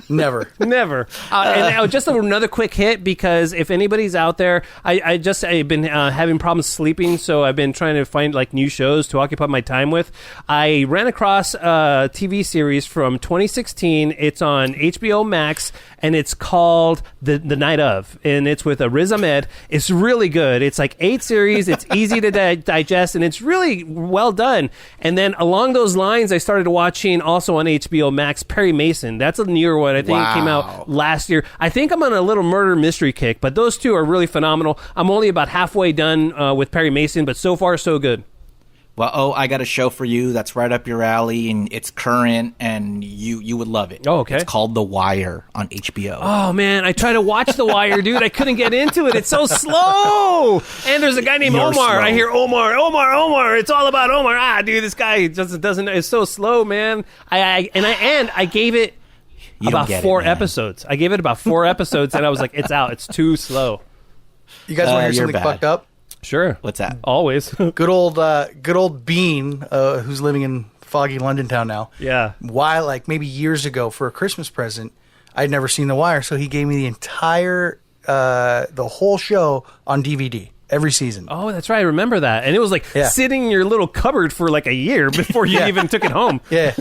Never. And now just another quick hit, because if anybody's out there, I've been having problems sleeping, so I've been trying to find like new shows to occupy my time with. I ran across a TV series from 2016. It's on HBO Max, and it's called The Night Of, and it's with Riz Ahmed. It's really good. It's like 8 series. It's easy to digest, and it's really well done. And then along those lines, I started watching also on HBO Max Perry Mason. That's a newer one. I think it came out last year. I think I'm on a little murder mystery kick, but those two are really phenomenal. I'm only about halfway done with Perry Mason, but so far so good. Well, I got a show for you that's right up your alley, and it's current, and you would love it. Oh, okay. It's called The Wire on HBO. Oh, man, I tried to watch The Wire, dude. I couldn't get into it. It's so slow. And there's a guy named Omar. Slow. I hear Omar. It's all about Omar. Dude, this guy doesn't. It's so slow, man. I gave it about 4 episodes. I gave it about 4 episodes, and I was like, it's out. It's too slow. You guys want to hear something fucked up? Sure. What's that? Always. Good old Bean, who's living in foggy London town now. Yeah. Why, like maybe years ago for a Christmas present, I'd never seen The Wire, so he gave me the entire, the whole show on DVD. Every season. Oh, that's right. I remember that. And it was like sitting in your little cupboard for like a year before you even took it home. Yeah.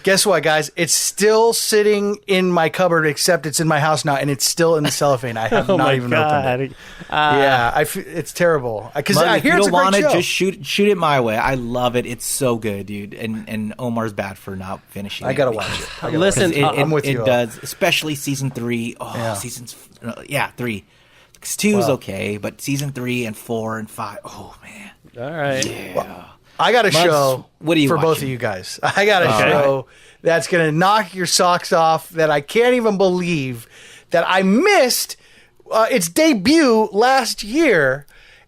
Guess what, guys? It's still sitting in my cupboard, except it's in my house now, and it's still in the cellophane. I have not even opened it. It's terrible. Because I hear it's a great show. Just shoot it my way. I love it. It's so good, dude. And Omar's bad for not finishing it. I got to watch it. Listen, I'm with you. It does, especially season 3. Seasons 3. 2 is okay, but season 3 and 4 and 5. Oh man! All right. Yeah. Well, I got a show for both of you guys. I got a show that's gonna knock your socks off. That I can't even believe that I missed its debut last year,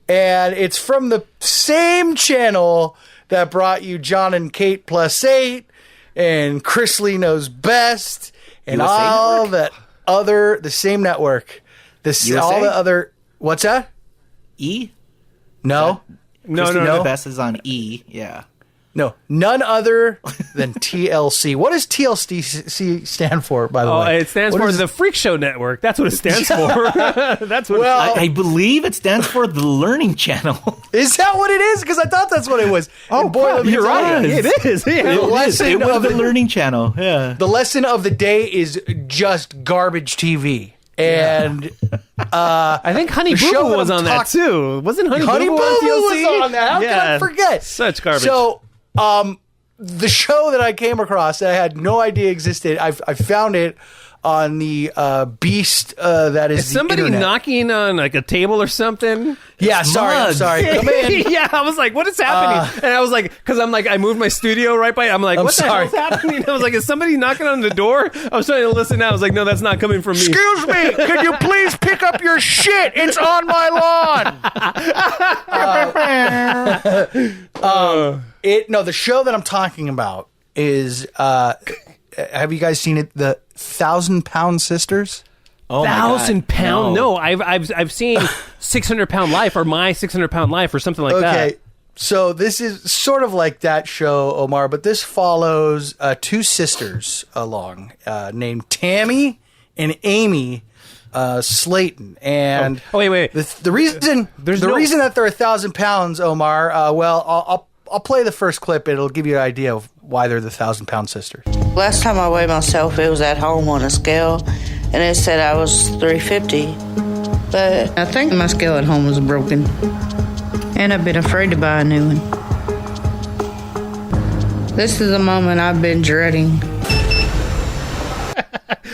and it's from the same channel that brought you John and Kate Plus 8 and Chris Lee Knows Best and all that the same network. All the other... What's that? E? No. No. Best is on E. Yeah. No. None other than TLC. What does TLC stand for, by the way? It stands for the Freak Show Network. That's what it stands for. That's what I believe it stands for the Learning Channel. Is that what it is? Because I thought that's what it was. Oh, boy, you're right. It is. Yeah. It was the Learning Channel. Yeah. The lesson of the day is just garbage TV. And I think Honey Boo Boo was on that too. Wasn't Honey Boo Boo on TLC? Was on that. How can I forget? Such garbage. So, the show that I came across that I had no idea existed, I found it on the beast that is Is somebody the internet. knocking on like a table or something? Yeah, I'm sorry. Come in. Yeah, I was like, what is happening? And I was like, because I'm like, I moved my studio right by. I'm like, I'm what the sorry. hell's happening? I was like, is somebody knocking on the door? I was trying to listen out. I was like, no, that's not coming from me. Excuse me, could you please pick up your shit? It's on my lawn. The show that I'm talking about is have you guys seen it? The 1,000-Pound Sisters. Oh my God. 1,000 pound? No, I've seen 600 Pound Life or My 600 Pound Life or something like that. Okay, so this is sort of like that show, Omar, but this follows two sisters along named Tammy and Amy Slayton. And wait. The reason reason that they're 1,000 pounds, Omar. I'll play the first clip. It'll give you an idea of why they're the 1,000-Pound sisters. Last time I weighed myself, it was at home on a scale, and it said I was 350. But I think my scale at home was broken, and I've been afraid to buy a new one. This is the moment I've been dreading.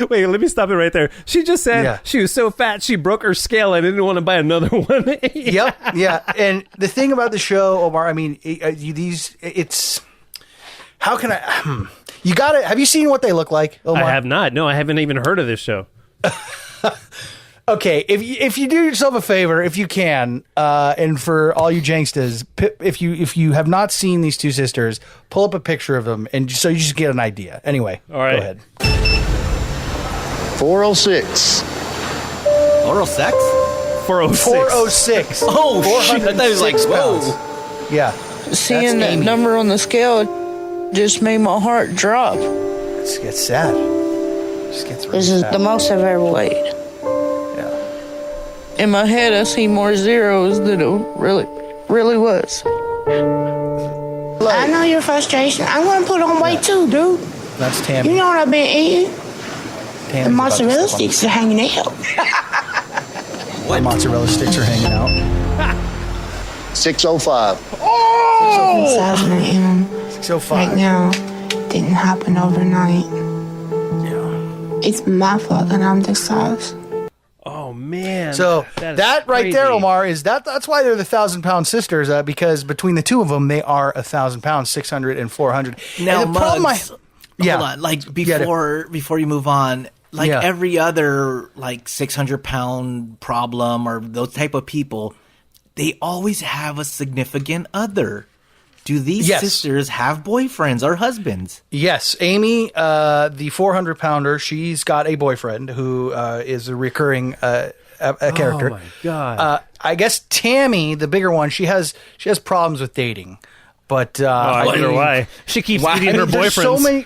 Wait, let me stop it right there. She just said she was so fat she broke her scale and didn't want to buy another one. Yep, yeah. And the thing about the show, Omar, I mean, it's how can I? You got to have you seen what they look like, Omar? I have not. No, I haven't even heard of this show. Okay, if you do yourself a favor, if you can, and for all you janksters, if you have not seen these two sisters, pull up a picture of them, and so you just get an idea. Anyway, all right, go ahead. 406. Oral sex? 406. 406. Oh, shit. I thought it was like, pounds. Yeah. Seeing that number on the scale just made my heart drop. It gets sad. It just gets really This is sad. the most I've ever weighed. Yeah. In my head, I see more zeros than it really was. I know your frustration. I want to put on weight too, dude. That's Tammy. You know what I've been eating? Tammy's The about to mozzarella step on sticks are hanging out. The mozzarella sticks are hanging out. 605. 7 a.m. 605. Right now, didn't happen overnight. Yeah. It's my fault that I'm this size. Oh man! So is that right crazy. there, Omar, is that's why they're the 1,000-Pound sisters, because between the two of them, they are 1,000 pounds, 600 and 400. Now, and the problem Muggs, hold on. Like before you move on, like every other like 600-pound problem or those type of people, they always have a significant other. Do these sisters have boyfriends or husbands? Yes. Amy, the 400-pounder, she's got a boyfriend who is a recurring a character. Oh, my God. I guess Tammy, the bigger one, she has problems with dating. But I wonder why. She keeps eating her boyfriends. So many.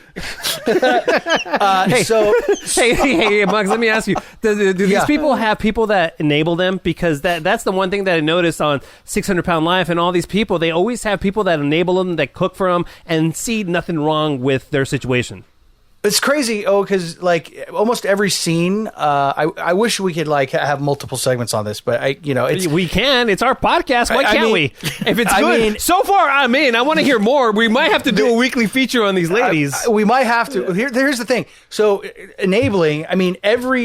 Hey, Muggs, let me ask you: Do these people have people that enable them? Because that's the one thing that I noticed on 600-Pound Life, and all these people, they always have people that enable them, that cook for them, and see nothing wrong with their situation. It's crazy, because like almost every scene, I wish we could like have multiple segments on this, but we can. It's our podcast. Why can't we? If it's good, so far I'm in. I want to hear more. We might have to do a weekly feature on these ladies. We might have to. Here's the thing. So enabling. I mean,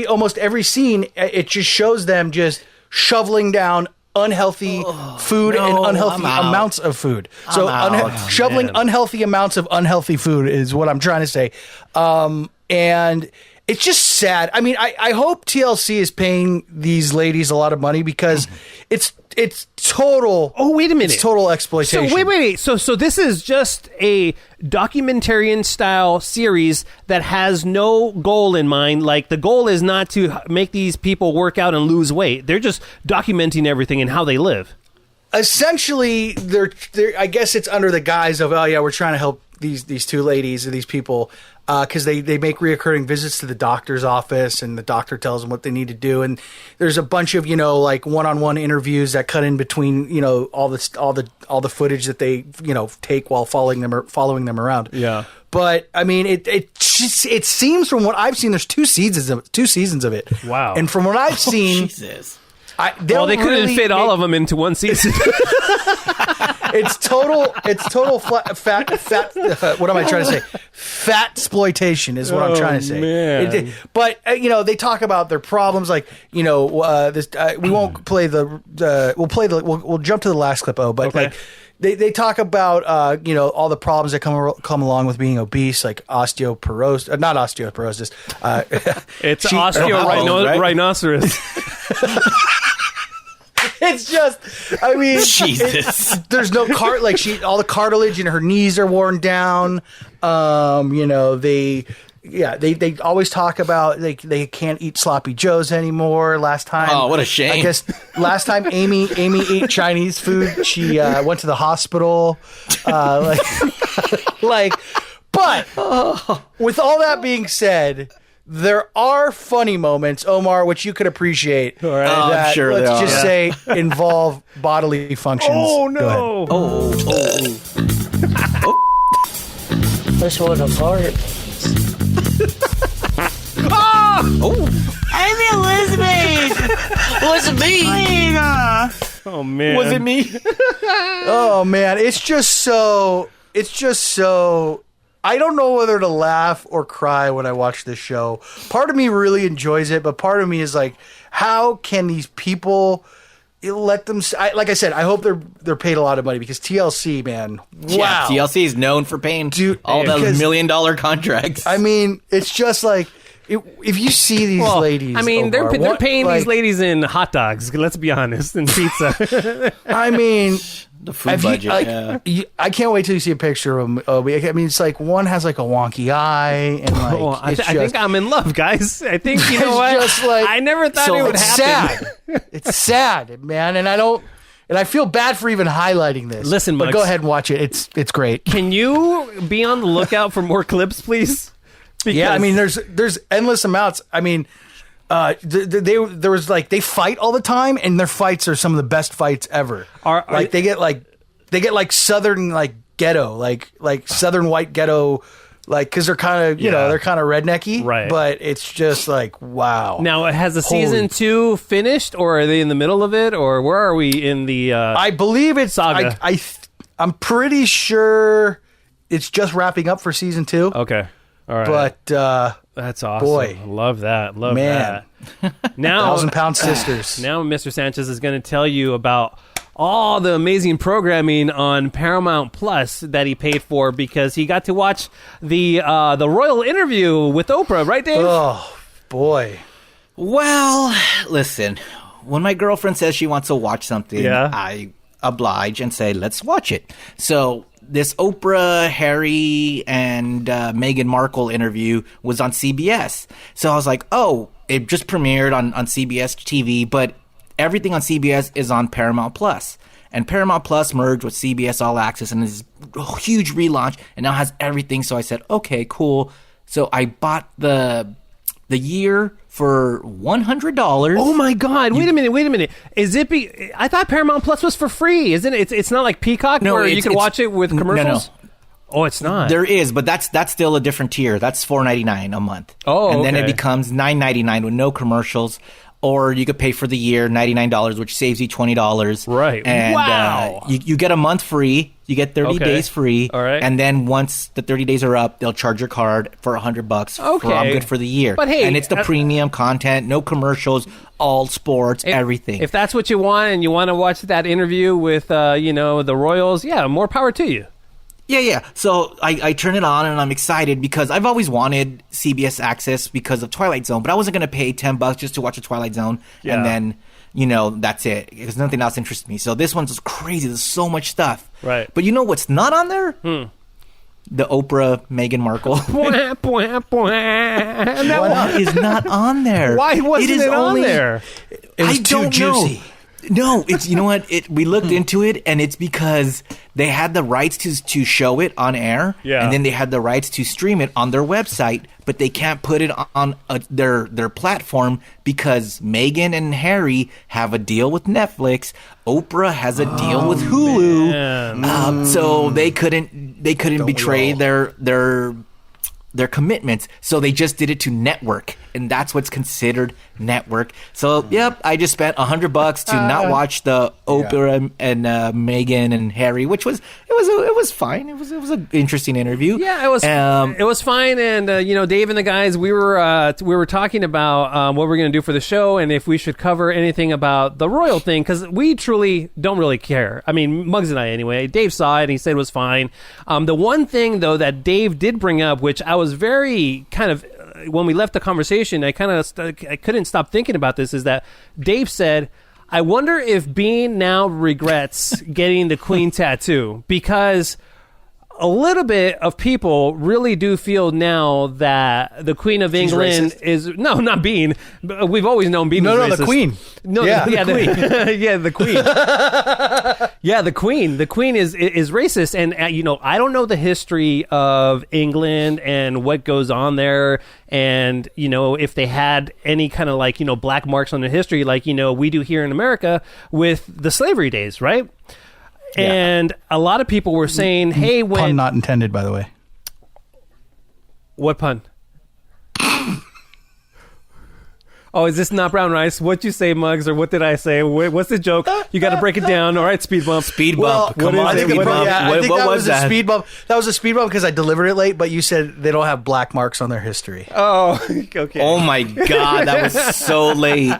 almost every scene, it just shows them just shoveling down unhealthy food and unhealthy amounts of food. So shoveling unhealthy amounts of unhealthy food is what I'm trying to say. And it's just sad. I mean, I hope TLC is paying these ladies a lot of money, because it's total. Oh, wait a minute. It's total exploitation. So wait. So this is just a documentarian style series that has no goal in mind. Like, the goal is not to make these people work out and lose weight. They're just documenting everything and how they live. Essentially, they're I guess it's under the guise of, we're trying to help these two ladies or these people, because they make reoccurring visits to the doctor's office, and the doctor tells them what they need to do, and there's a bunch of like one-on-one interviews that cut in between all the footage that they take while following them around. Yeah. But I mean, it seems from what I've seen, there's two seasons of it. Wow. And from what I've seen, Jesus. They couldn't fit all of them into one season. It's total fat. What am I trying to say? Fat exploitation is what I'm trying to say. Man. But they talk about their problems. Like this. We won't play we'll jump to the last clip. But Okay. like. They talk about all the problems that come along with being obese, like osteoporosis, not osteoporosis. It's osteorhinoceros. It's just, I mean, Jesus. There's no all the cartilage in her knees are worn down. They always talk about they can't eat sloppy joes anymore. Last time, Oh, what a shame. I guess last time Amy ate Chinese food, she went to the hospital. But with all that being said, there are funny moments, Omar, which you could appreciate. All right. That, I'm sure let's there just are. say involve bodily functions. Oh Go ahead. no! This was a fart. Amy Elizabeth! Was it me? Oh man! Was it me? Oh man, it's just so I don't know whether to laugh or cry when I watch this show. Part of me really enjoys it, but part of me is like, how can these people let them? Like I said, I hope they're paid a lot of money because TLC, man, wow, Yeah, TLC is known for paying all those $1 million contracts. I mean, it's just like if you see these ladies. I mean, Omar, they're paying these ladies in hot dogs. Let's be honest, and pizza. I mean. the food budget. I can't wait till you see a picture of them. I mean, it's like one has like a wonky eye, and like I think I'm in love, guys. I think you know It's what? just like- I never thought it would it's happen. sad. It's sad, man, and I feel bad for even highlighting this. Listen, but Muggs. go ahead and watch it. It's great. Can you be on the lookout for more clips, please? Yeah, I mean, there's endless amounts. I mean, there was like they fight all the time, and their fights are some of the best fights ever. They get like southern like ghetto, like southern white ghetto, like because they're kind of they're kind of rednecky, Right. But it's just like wow. Now, has the season 2 finished, or are they in the middle of it, or where are we in the? I believe it's saga. I'm pretty sure it's just wrapping up for season 2. Okay, all right. But that's awesome. boy. Love that. Love Man. that. Now, 1,000-pound sisters. Now, Mr. Sanchez is going to tell you about all the amazing programming on Paramount Plus that he paid for because he got to watch the royal interview with Oprah, right, Dave? Oh boy. Well, listen, when my girlfriend says she wants to watch something, I oblige and say, let's watch it. So this Oprah, Harry, and Meghan Markle interview was on CBS. So I was like, oh, it just premiered on CBS TV, but everything on CBS is on Paramount Plus. And Paramount Plus merged with CBS All Access and is a huge relaunch and now has everything. So I said, okay, cool. So I bought the year for $100. Oh my God! Wait a minute. Is it? I thought Paramount Plus was for free, isn't it? It's not like Peacock where you can watch it with commercials. No. Oh, it's not. There is, but that's still a different tier. That's $4.99 a month. Oh, and then okay. it becomes $9.99 with no commercials. Or you could pay for the year, $99, which saves you $20. Right. And wow. You get a month free. You get 30 days free. All right. And then once the 30 days are up, they'll charge your card for $100 Okay. I'm good for the year. But hey, and it's the premium content, no commercials, all sports, everything. If that's what you want and you want to watch that interview with the Royals, more power to you. Yeah. So I turn it on and I'm excited because I've always wanted CBS Access because of Twilight Zone, but I wasn't going to pay $10 just to watch a Twilight Zone and then, that's it because nothing else interests me. So this one's just crazy. There's so much stuff. Right. But you know what's not on there? The Oprah Meghan Markle. That is not on there. Why wasn't it on there? It was too juicy. No, it's you know what? We looked into it, and it's because they had the rights to show it on air, and then they had the rights to stream it on their website, but they can't put it on their platform because Meghan and Harry have a deal with Netflix. Oprah has a deal with Hulu, so they couldn't betray their their commitments, so they just did it to network, and that's what's considered network. So, yep, I just spent $100 to not watch the Oprah and Meghan and Harry, which was it was fine. It was an interesting interview. Yeah, it was fine. And Dave and the guys, we were talking about what we're going to do for the show, and if we should cover anything about the royal thing, because we truly don't really care. I mean, Muggs and I anyway. Dave saw it and he said it was fine. The one thing though that Dave did bring up, which I was very kind of when we left the conversation, I couldn't stop thinking about this, is that Dave said, I wonder if Bean now regrets getting the Queen tattoo, because a little bit of people really do feel now that the Queen of England is not Bean. We've always known Bean was racist. The Queen. No, yeah, the Queen. The Queen. Yeah, the Queen. The Queen is racist, and I don't know the history of England and what goes on there, and if they had any kind of black marks on their history, like we do here in America with the slavery days, right? Yeah. And a lot of people were saying, "Hey, when..." Pun not intended, by the way. What pun? Oh, is this not brown rice? What'd you say, Muggs, or what did I say? What's the joke? You got to break it down. All right, speed bump. Speed bump. Well, Come on, I think, speed bump. I think what that was that? A speed bump. That was a speed bump because I delivered it late, but you said they don't have black marks on their history. Oh, okay. Oh my God, that was so late.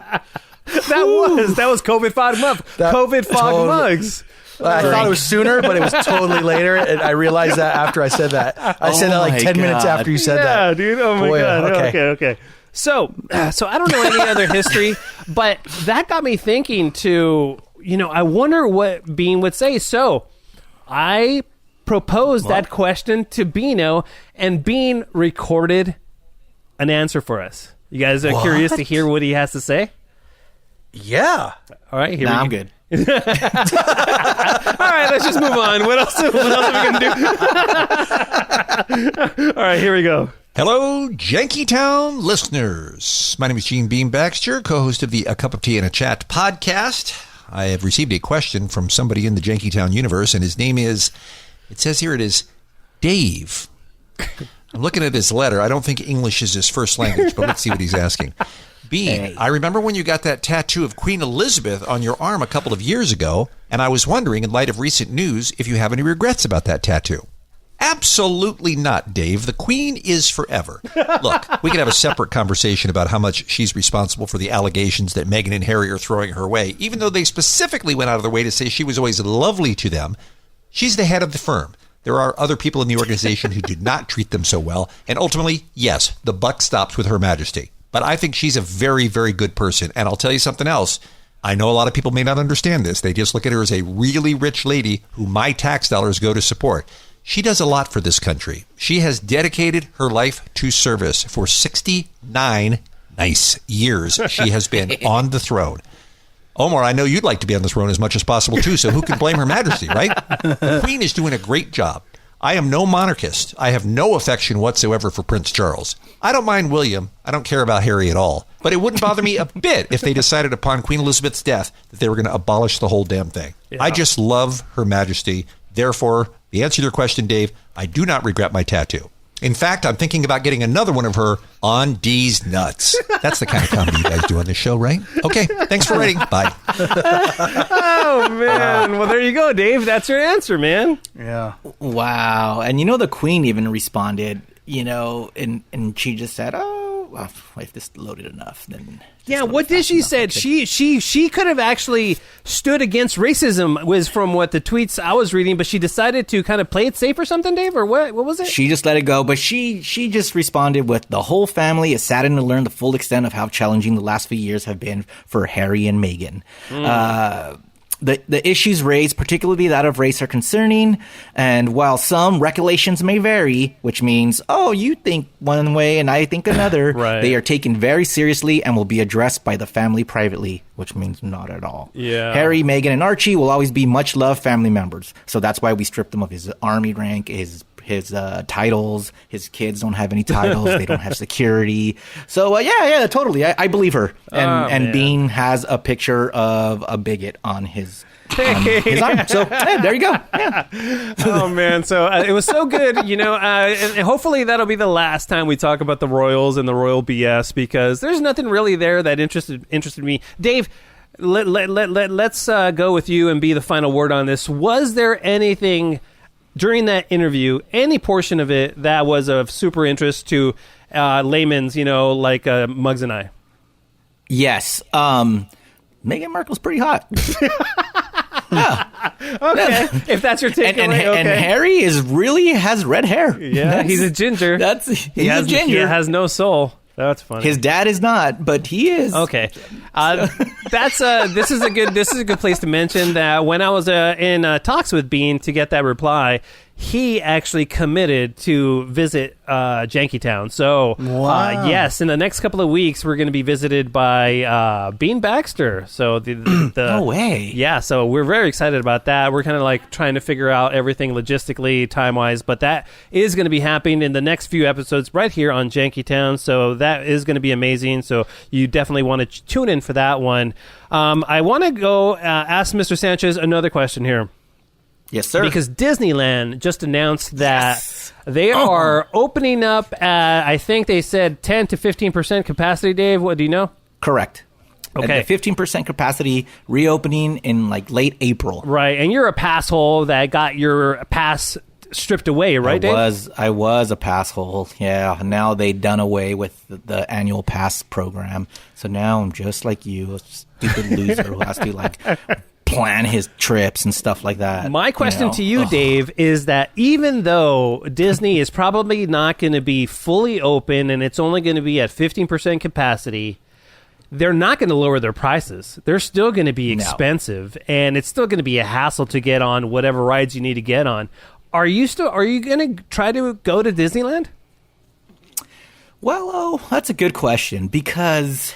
That was COVID fog month. COVID fog Muggs. I thought it was sooner, but it was totally later, and I realized that after I said that. I said that like 10 minutes after you said that. Yeah, dude. Oh my God. Okay. So I don't know any other history, but that got me thinking too, I wonder what Bean would say. So I proposed that question to Beano, and Bean recorded an answer for us. You guys are curious to hear what he has to say? Yeah. All right. Here I'm good. All right, let's just move on. What else are we going to do? All right, here we go. Hello, Janky Town listeners. My name is Gene Beam Baxter, co-host of the A Cup of Tea and a Chat podcast. I have received a question from somebody in the Janky Town universe, and his name is, it says here it is Dave. I'm looking at his letter. I don't think English is his first language, but let's see what he's asking. Bean, I remember when you got that tattoo of Queen Elizabeth on your arm a couple of years ago, and I was wondering, in light of recent news, if you have any regrets about that tattoo. Absolutely not, Dave. The Queen is forever. Look, we can have a separate conversation about how much she's responsible for the allegations that Meghan and Harry are throwing her way, even though they specifically went out of their way to say she was always lovely to them. She's the head of the firm. There are other people in the organization who did not treat them so well, and ultimately, yes, the buck stops with Her Majesty. But I think she's a very, very good person. And I'll tell you something else. I know a lot of people may not understand this. They just look at her as a really rich lady who my tax dollars go to support. She does a lot for this country. She has dedicated her life to service for 69 nice years. She has been on the throne. Omar, I know you'd like to be on the throne as much as possible, too, so who can blame Her Majesty, right? The Queen is doing a great job. I am no monarchist. I have no affection whatsoever for Prince Charles. I don't mind William. I don't care about Harry at all. But it wouldn't bother me a bit if they decided upon Queen Elizabeth's death that they were going to abolish the whole damn thing. Yeah. I just love Her Majesty. Therefore, the answer to your question, Dave, I do not regret my tattoo. In fact, I'm thinking about getting another one of her on D's nuts. That's the kind of comedy you guys do on this show, right? Okay, thanks for writing. Bye. Oh, man. Well, there you go, Dave. That's your answer, man. Yeah. Wow. And the Queen even responded, and she just said, oh, well, if this loaded enough, then... Yeah, what did she said? She could have actually stood against racism, was from what the tweets I was reading, but she decided to kind of play it safe or something, Dave, or what was it? She just let it go, but she just responded with, the whole family is saddened to learn the full extent of how challenging the last few years have been for Harry and Meghan. The issues raised, particularly that of race, are concerning, and while some recollections may vary, which means, oh, you think one way and I think another, right. They are taken very seriously and will be addressed by the family privately, which means not at all. Yeah. Harry, Meghan, and Archie will always be much-loved family members, so that's why we stripped them of his army rank, his titles. His kids don't have any titles. They don't have security. So yeah, totally. I believe her. And Bean has a picture of a bigot on his his arm. So there you go. Yeah. Oh man, so it was so good, and hopefully that'll be the last time we talk about the Royals and the Royal BS, because there's nothing really there that interested me. Dave, let's go with you and be the final word on this. Was there anything during that interview, any portion of it that was of super interest to layman's, like Muggs and I? Yes. Meghan Markle's pretty hot. Yeah. Okay, if that's your takeaway. And Harry has red hair. Yeah, he's a ginger. He's a ginger. He has no soul. That's funny. His dad is not, but he is. Okay, this is a good place to mention that when I was in talks with Bean to get that reply, he actually committed to visit Janky Town. So, yes, in the next couple of weeks, we're going to be visited by Bean Baxter. So the no way. Yeah, so we're very excited about that. We're kind of like trying to figure out everything logistically, time-wise, but that is going to be happening in the next few episodes right here on Janky Town. So that is going to be amazing. So you definitely want to tune in for that one. I want to go ask Mr. Sanchez another question here. Yes, sir. Because Disneyland just announced that they are opening up at, I think they said 10 to 15% capacity, Dave. What do you know? Correct. Okay. At the 15% capacity, reopening in like late April. Right. And you're a pass hole that got your pass stripped away, right, Dave? I was a pass hole. Yeah. Now they done away with the annual pass program. So now I'm just like you, a stupid loser who has to like plan his trips and stuff like that. My question to you, Dave, is that even though Disney is probably not going to be fully open and it's only going to be at 15% capacity, they're not going to lower their prices. They're still going to be expensive, and it's still going to be a hassle to get on whatever rides you need to get on. Are you going to try to go to Disneyland? Well, that's a good question, because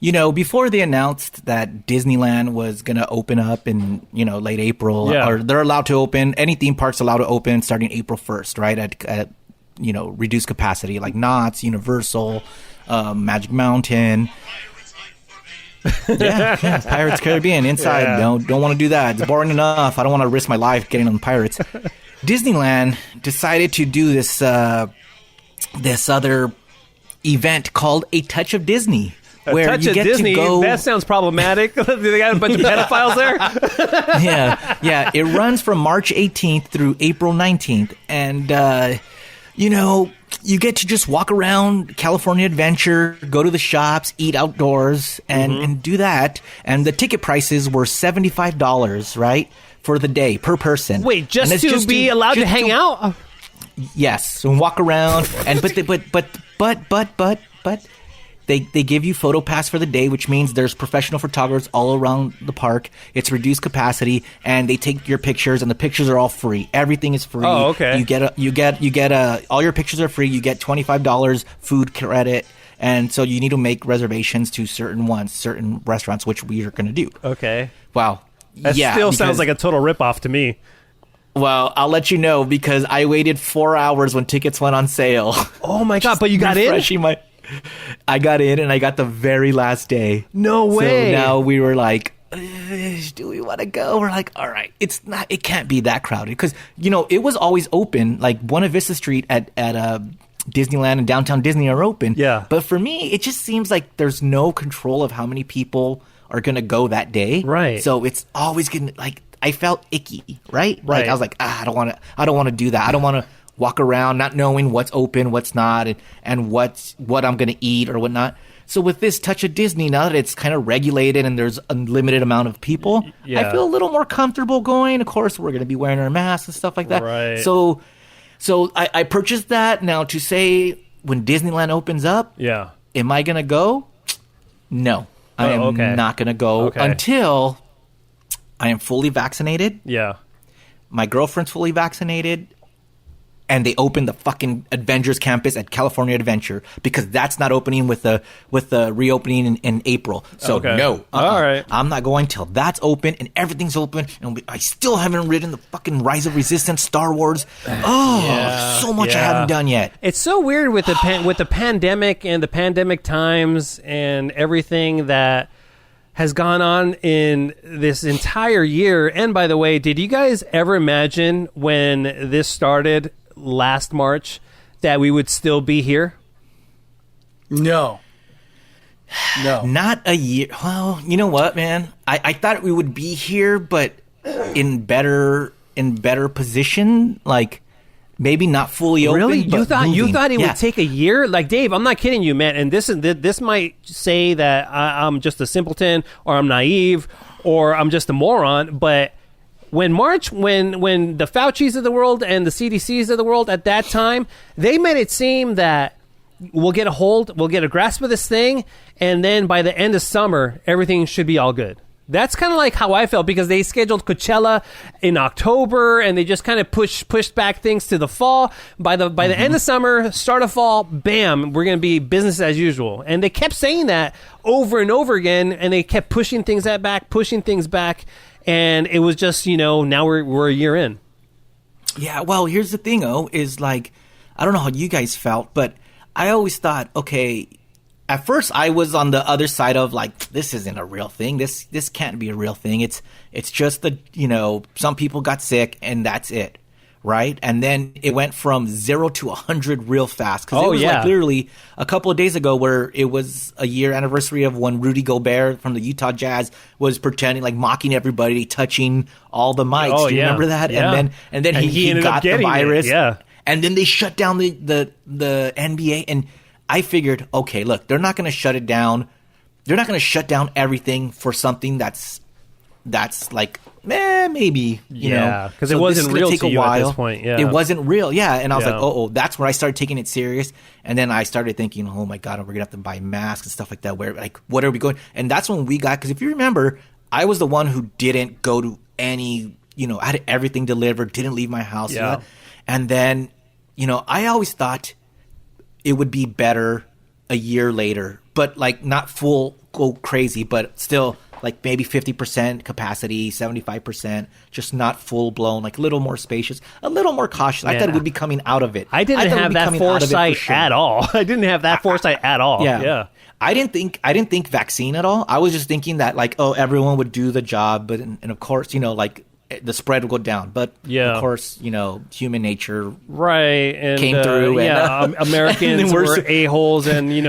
before they announced that Disneyland was going to open up in, late April, or they're allowed to open, any theme park's allowed to open starting April 1st, right? At reduced capacity, like Knott's, Universal, Magic Mountain. Yeah, Pirates Caribbean inside. Yeah. Don't want to do that. It's boring enough. I don't want to risk my life getting on Pirates. Disneyland decided to do this other event called A Touch of Disney. Where Touch you of get Disney, to go. that sounds problematic. They got a bunch of pedophiles there? Yeah. It runs from March 18th through April 19th. And, you get to just walk around California Adventure, go to the shops, eat outdoors, and do that. And the ticket prices were $75, right, for the day per person. Wait, just to be allowed to hang out? Yes, and walk around. And but they give you photo pass for the day, which means there's professional photographers all around the park. It's reduced capacity, and they take your pictures, and the pictures are all free. Everything is free. Oh, okay. You get all your pictures are free. You get $25 food credit, and so you need to make reservations to certain restaurants, which we are going to do. Okay. Wow. That still sounds like a total ripoff to me. Well, I'll let you know, because I waited 4 hours when tickets went on sale. Oh my God! But you got in? I got in, and I got the very last day. No way. So now we were like, do we want to go? We're like, all right, it can't be that crowded, because it was always open. Like Buena Vista Street at Disneyland and Downtown Disney are open. Yeah. But for me, it just seems like there's no control of how many people are going to go that day. Right. So it's always going to, like, I felt icky, right? Like I was like, I don't want to do that. I don't want to walk around not knowing what's open, what's not, and what I'm going to eat or whatnot. So with this Touch of Disney, now that it's kind of regulated and there's unlimited amount of people, I feel a little more comfortable going. Of course, we're going to be wearing our masks and stuff like that. Right. So I purchased that. Now, to say when Disneyland opens up, am I going to go? No, I am not going to go until I am fully vaccinated. Yeah. My girlfriend's fully vaccinated. And they opened the fucking Avengers campus at California Adventure, because that's not opening with the reopening in April. So no, all right, I'm not going till that's open and everything's open. And I still haven't ridden the fucking Rise of Resistance, Star Wars. So much I haven't done yet. It's so weird with the pandemic and the pandemic times and everything that has gone on in this entire year. And by the way, did you guys ever imagine when this started last March that we would still be here? No. Not a year. Well, you know what, man? I thought we would be here, but in better position. Like maybe not fully open. Really? But You thought it Yeah. would take a year? Like, Dave, I'm not kidding you, man. And this might say that I'm just a simpleton, or I'm naive, or I'm just a moron. But when the Faucis of the world and the CDCs of the world at that time, they made it seem that we'll get a grasp of this thing, and then by the end of summer, everything should be all good. That's kind of like how I felt, because they scheduled Coachella in October, and they just kind of pushed back things to the fall. By the end of summer, start of fall, bam, we're going to be business as usual. And they kept saying that over and over again, and they kept pushing things back, and it was just, now we're a year in. Yeah, well, here's the thing, is like, I don't know how you guys felt, but I always thought, okay, at first I was on the other side of like, this isn't a real thing. This can't be a real thing. It's just some people got sick and that's it. Right. And then it went from 0 to 100 real fast. Cause it was like literally a couple of days ago where it was a year anniversary of when Rudy Gobert from the Utah Jazz was pretending, like mocking everybody, touching all the mics. Do you remember that? Yeah. And then he got the virus. Yeah. And then they shut down the NBA, and I figured, okay, look, they're not going to shut it down. They're not going to shut down everything for something that's like, maybe, you know. because it wasn't real to you at this point. Yeah, it wasn't real. Yeah, and I was like, oh, that's where I started taking it serious. And then I started thinking, oh my God, we're gonna have to buy masks and stuff like that. Where, like, what are we going? And that's when we got, because if you remember, I was the one who didn't go to any, I had everything delivered, didn't leave my house. Yeah. And then, I always thought it would be better a year later, but like not full go crazy, but still like maybe 50% capacity, 75%, just not full blown, like a little more spacious, a little more cautious. I thought it would be coming out of it. I didn't have that foresight at all. I didn't have that foresight at all. Yeah. I didn't think vaccine at all. I was just thinking that like, everyone would do the job, but and of course, like the spread will go down. But of course, human nature and came through. Americans and were a-holes, and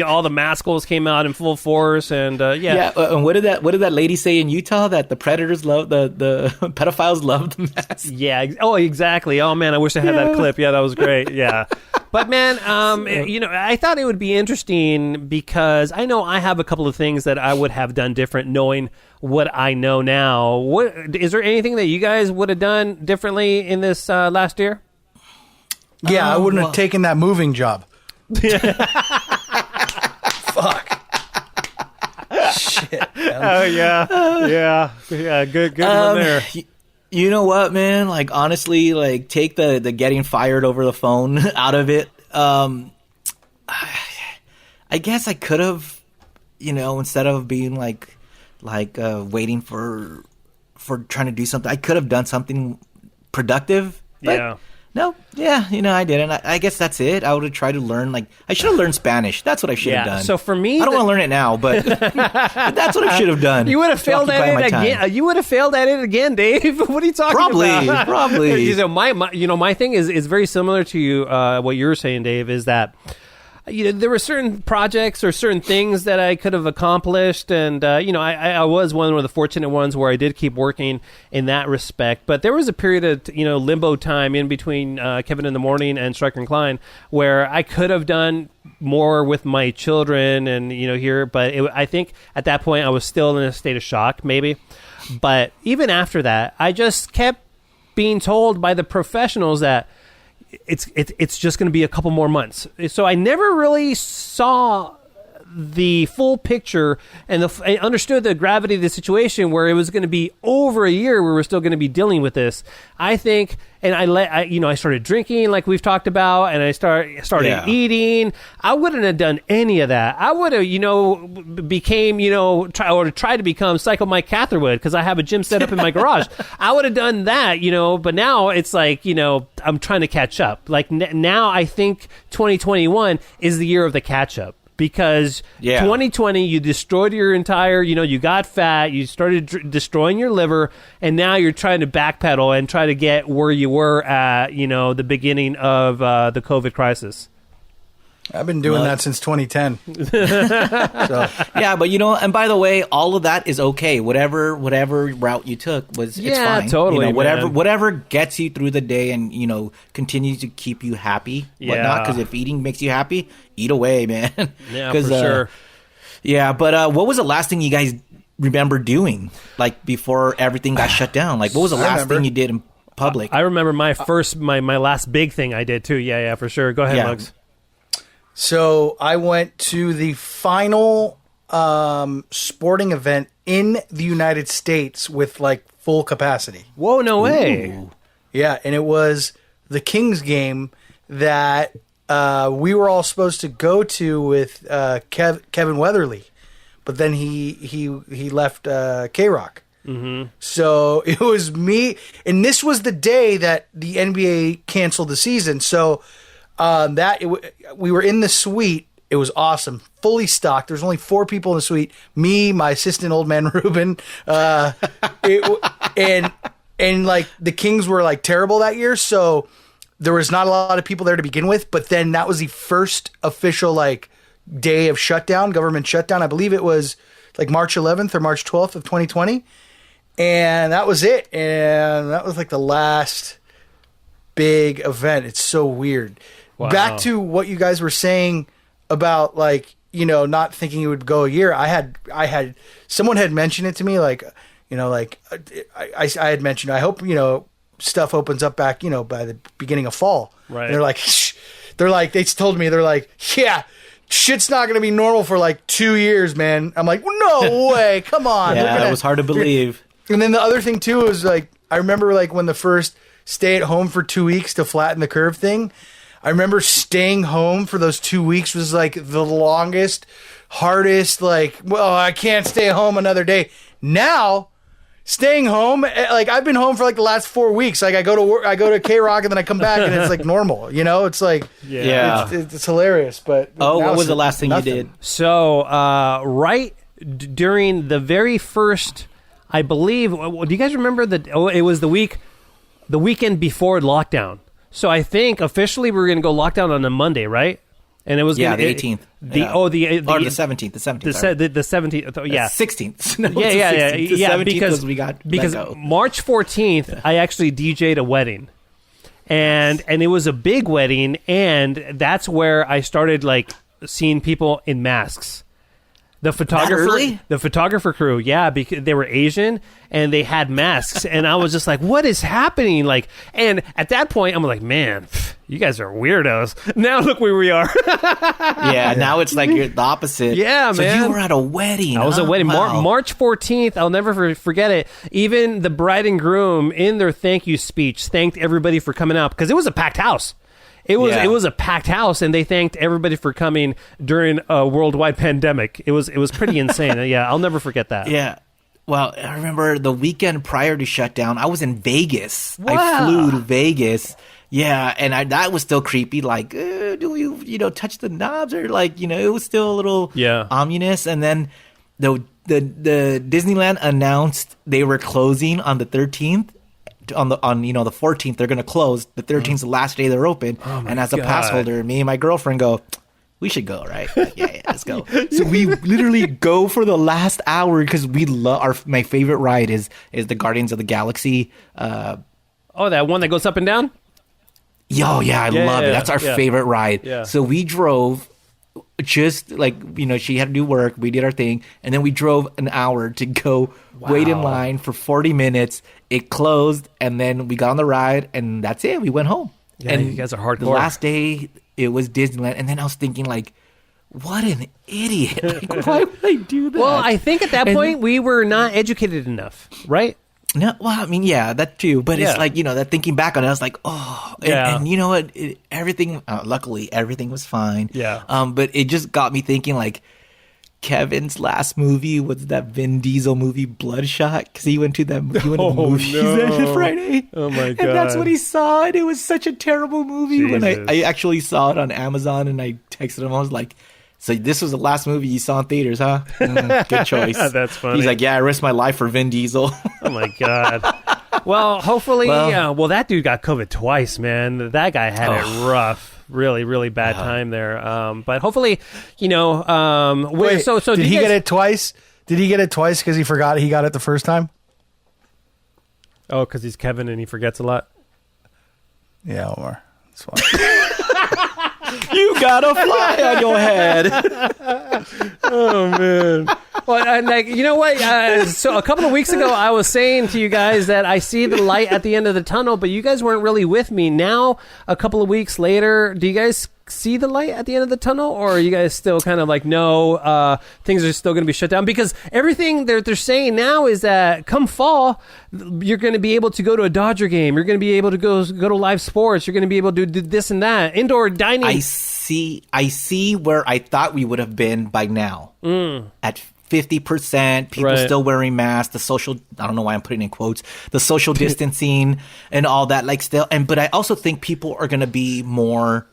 all the mask holes came out in full force. And and what did that lady say in Utah, that the predators love the pedophiles love the mask? Yeah. Oh, exactly. Oh man, I wish I had that clip. Yeah, that was great. Yeah. But man, I thought it would be interesting, because I know I have a couple of things that I would have done different, knowing what I know now. Is there anything that you guys would have done differently in this last year? Yeah, I wouldn't have taken that moving job. Fuck. Shit. Man. Oh yeah. Good one there. You know what, man? Like, honestly, like, take the getting fired over the phone out of it. I guess I could have, instead of being like waiting for trying to do something, I could have done something productive. But I didn't. I guess that's it. I would have tried to learn, I should have learned Spanish. That's what I should have done. So for me, I don't want to learn it now, but that's what I should have done. You would have failed at it again. You would have failed at it again, Dave. What are you talking about? Probably. My thing is very similar to you. What you were saying, Dave, is that there were certain projects or certain things that I could have accomplished, and I was one of the fortunate ones where I did keep working in that respect. But there was a period of limbo time in between Kevin in the Morning and Stryker and Klein, where I could have done more with my children and here. But I think at that point I was still in a state of shock, maybe. But even after that, I just kept being told by the professionals that it's just going to be a couple more months. So I never really saw the full picture and I understood the gravity of the situation, where it was going to be over a year where we're still going to be dealing with this. I think, and I started drinking like we've talked about, and I started eating. I wouldn't have done any of that. I would have, became, tried to become Psycho Mike Catherwood, because I have a gym set up in my garage. I would have done that, but now it's like, I'm trying to catch up. Like now I think 2021 is the year of the catch up. because 2020 you destroyed your entire, you got fat, you started destroying your liver, and now you're trying to backpedal and try to get where you were at, the beginning of the COVID crisis. I've been doing that since 2010. Yeah, but and by the way, all of that is okay. Whatever route you took it's fine. Totally. Whatever gets you through the day and continues to keep you happy. Whatnot. Because if eating makes you happy, eat away, man. Yeah, for sure. Yeah, but what was the last thing you guys remember doing, like before everything got shut down? Like, what was the last thing you did in public? I remember my last big thing I did too. Yeah, for sure. Go ahead, Muggs. So I went to the final sporting event in the United States with like full capacity. Whoa, no way. Ooh. Yeah, and it was the Kings game that we were all supposed to go to with Kevin Weatherly, but then he left K-Rock. Mm-hmm. So it was me, and this was the day that the NBA canceled the season. So we were in the suite. It was awesome, fully stocked. There's only 4 people in the suite: me, my assistant, old man Ruben, and like the Kings were like terrible that year, so there was not a lot of people there to begin with. But then that was the first official like day of shutdown, government shutdown. I believe it was like March 11th or March 12th of 2020, and that was it. And that was like the last big event. It's so weird. Wow. Back to what you guys were saying about like, not thinking it would go a year. I had someone had mentioned it to me, like, I had mentioned, I hope, stuff opens up back, by the beginning of fall. Right. And they're like, they told me, they're like, yeah, shit's not going to be normal for like 2 years, man. I'm like, no way. Come on. Yeah, it was hard to believe. And then the other thing too was like, I remember like when the first stay at home for 2 weeks to flatten the curve thing, I remember staying home for those 2 weeks was like the longest, hardest, like, well, I can't stay home another day. Now, staying home, like I've been home for like the last 4 weeks. Like I go to work, I go to K-Rock and then I come back and it's like normal, it's like, it's hilarious. But what was the last thing you did? So, during the very first, I believe, do you guys remember it was the weekend before lockdown. So I think officially we were going to go lockdown on a Monday, right? And it was the 18th. The 17th. The 17th. The 17th. Yeah, 16th. No, yeah. Because we got March 14th, I actually DJ'd a wedding, and it was a big wedding, and that's where I started like seeing people in masks. The photographer crew, because they were Asian and they had masks, and I was just like, "What is happening?" Like, and at that point, I'm like, "Man, you guys are weirdos." Now look where we are. Now it's like you're the opposite. Yeah, so man. You were at a wedding. I was at a wedding, wow. March 14th. I'll never forget it. Even the bride and groom, in their thank you speech, thanked everybody for coming out because it was a packed house. It was a packed house, and they thanked everybody for coming during a worldwide pandemic. It was pretty insane. Yeah, I'll never forget that. Yeah. Well, I remember the weekend prior to shutdown, I was in Vegas. Wow. I flew to Vegas. Yeah, and that was still creepy. Like, do you touch the knobs, or like it was still a little ominous. And then the Disneyland announced they were closing on the 13th. On the 14th they're going to close. The 13th is the last day they're open. And as a pass holder, me and my girlfriend go, we should go, right? Like, yeah, let's go. So we literally go for the last hour because we love my favorite ride is the Guardians of the Galaxy. That one that goes up and down. I love it. That's our favorite ride. Yeah. So we drove. Just like, she had to do work. We did our thing. And then we drove an hour to go wait in line for 40 minutes. It closed. And then we got on the ride. And that's it. We went home. Yeah, and you guys are hardcore. The last day, it was Disneyland. And then I was thinking, like, what an idiot. Like, why would I do that? Well, I think at that point, we were not educated enough, right? No, well, I mean, yeah, that too. But it's like, that thinking back on it, I was like, and you know what? Everything, luckily, everything was fine. Yeah. But it just got me thinking, like, Kevin's last movie was that Vin Diesel movie, Bloodshot, because he went to the movies that Friday. Oh, my God. And that's what he saw, and it was such a terrible movie. Jesus. When I actually saw it on Amazon, and I texted him, I was like, So this was the last movie you saw in theaters, huh? Good choice. That's funny. He's like, yeah, I risked my life for Vin Diesel. Oh my god. Well, hopefully, well, that dude got COVID twice, man. That guy had it rough. Really, really bad time there. But hopefully, Wait, so did he get it twice? Did he get it twice because he forgot he got it the first time? Oh, because he's Kevin and he forgets a lot. Yeah, Omar. That's fine. You got a fly on your head. Oh man. Well, and like, you know what? So a couple of weeks ago, I was saying to you guys that I see the light at the end of the tunnel, but you guys weren't really with me. Now, a couple of weeks later, do you guys see the light at the end of the tunnel, or are you guys still kind of like, no, things are still going to be shut down? Because everything they're saying now is that come fall, you're going to be able to go to a Dodger game. You're going to be able to go to live sports. You're going to be able to do this and that. Indoor dining. I see where I thought we would have been by now. At 50%, people still wearing masks, the social, I don't know why I'm putting in quotes, the social distancing and all that, like still. But I also think people are going to be more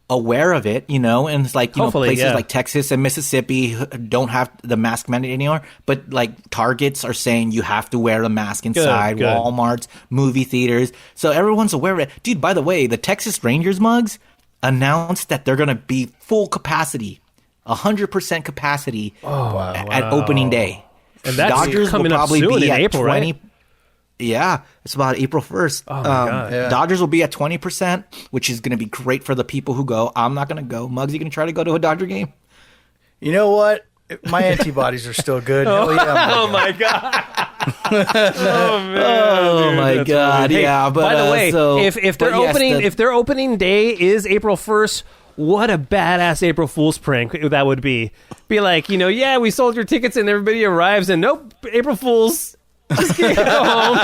aware of it, and it's like, places like Texas and Mississippi don't have the mask mandate anymore, but like Targets are saying you have to wear a mask inside, Good. Walmart's, movie theaters. So everyone's aware of it. Dude, by the way, the Texas Rangers mugs announced that they're going to be full capacity, 100% capacity at opening day. And that's Dodgers coming will up probably soon be in at April, 20. right? Yeah, it's about April 1st. Oh, my God. Yeah. Dodgers will be at 20%, which is going to be great for the people who go. I'm not going to go. Muggsy going to try to go to a Dodger game? You know what? My antibodies are still good. Hell yeah, Oh my god! Oh man! Oh my God! Hey, Yeah, but by the way, so, if their opening day is April 1st, what a badass April Fool's prank that would be. Be like, yeah, we sold your tickets and everybody arrives and nope, April Fool's. Just can't go home.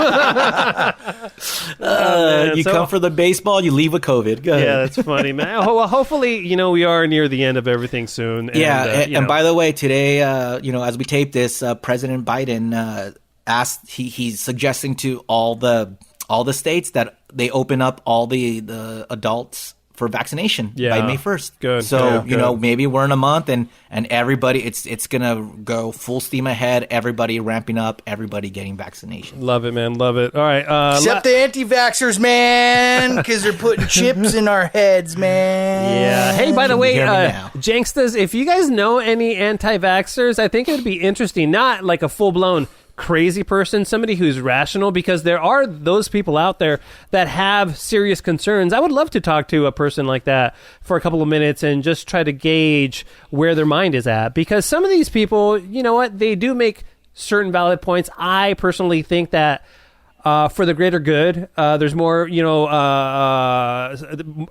You come for the baseball, you leave with COVID. Go ahead. Yeah, that's funny, man. Well, hopefully, we are near the end of everything soon. And, And by the way, today, as we tape this, President Biden asked, he's suggesting to all the states that they open up all the adults for vaccination by May 1st. Good. So, good. maybe we're in a month and everybody, it's going to go full steam ahead. Everybody ramping up, everybody getting vaccinations. Love it, man. Love it. All right. Except the anti-vaxxers, man, because they're putting chips in our heads, man. Yeah. Hey, by the Can way, you hear me now? Jankstas, if you guys know any anti-vaxxers, I think it would be interesting. Not like a full-blown crazy person, somebody who's rational, because there are those people out there that have serious concerns. I would love to talk to a person like that for a couple of minutes and just try to gauge where their mind is at, because some of these people, you know what, they do make certain valid points. I personally think that for the greater good, there's more,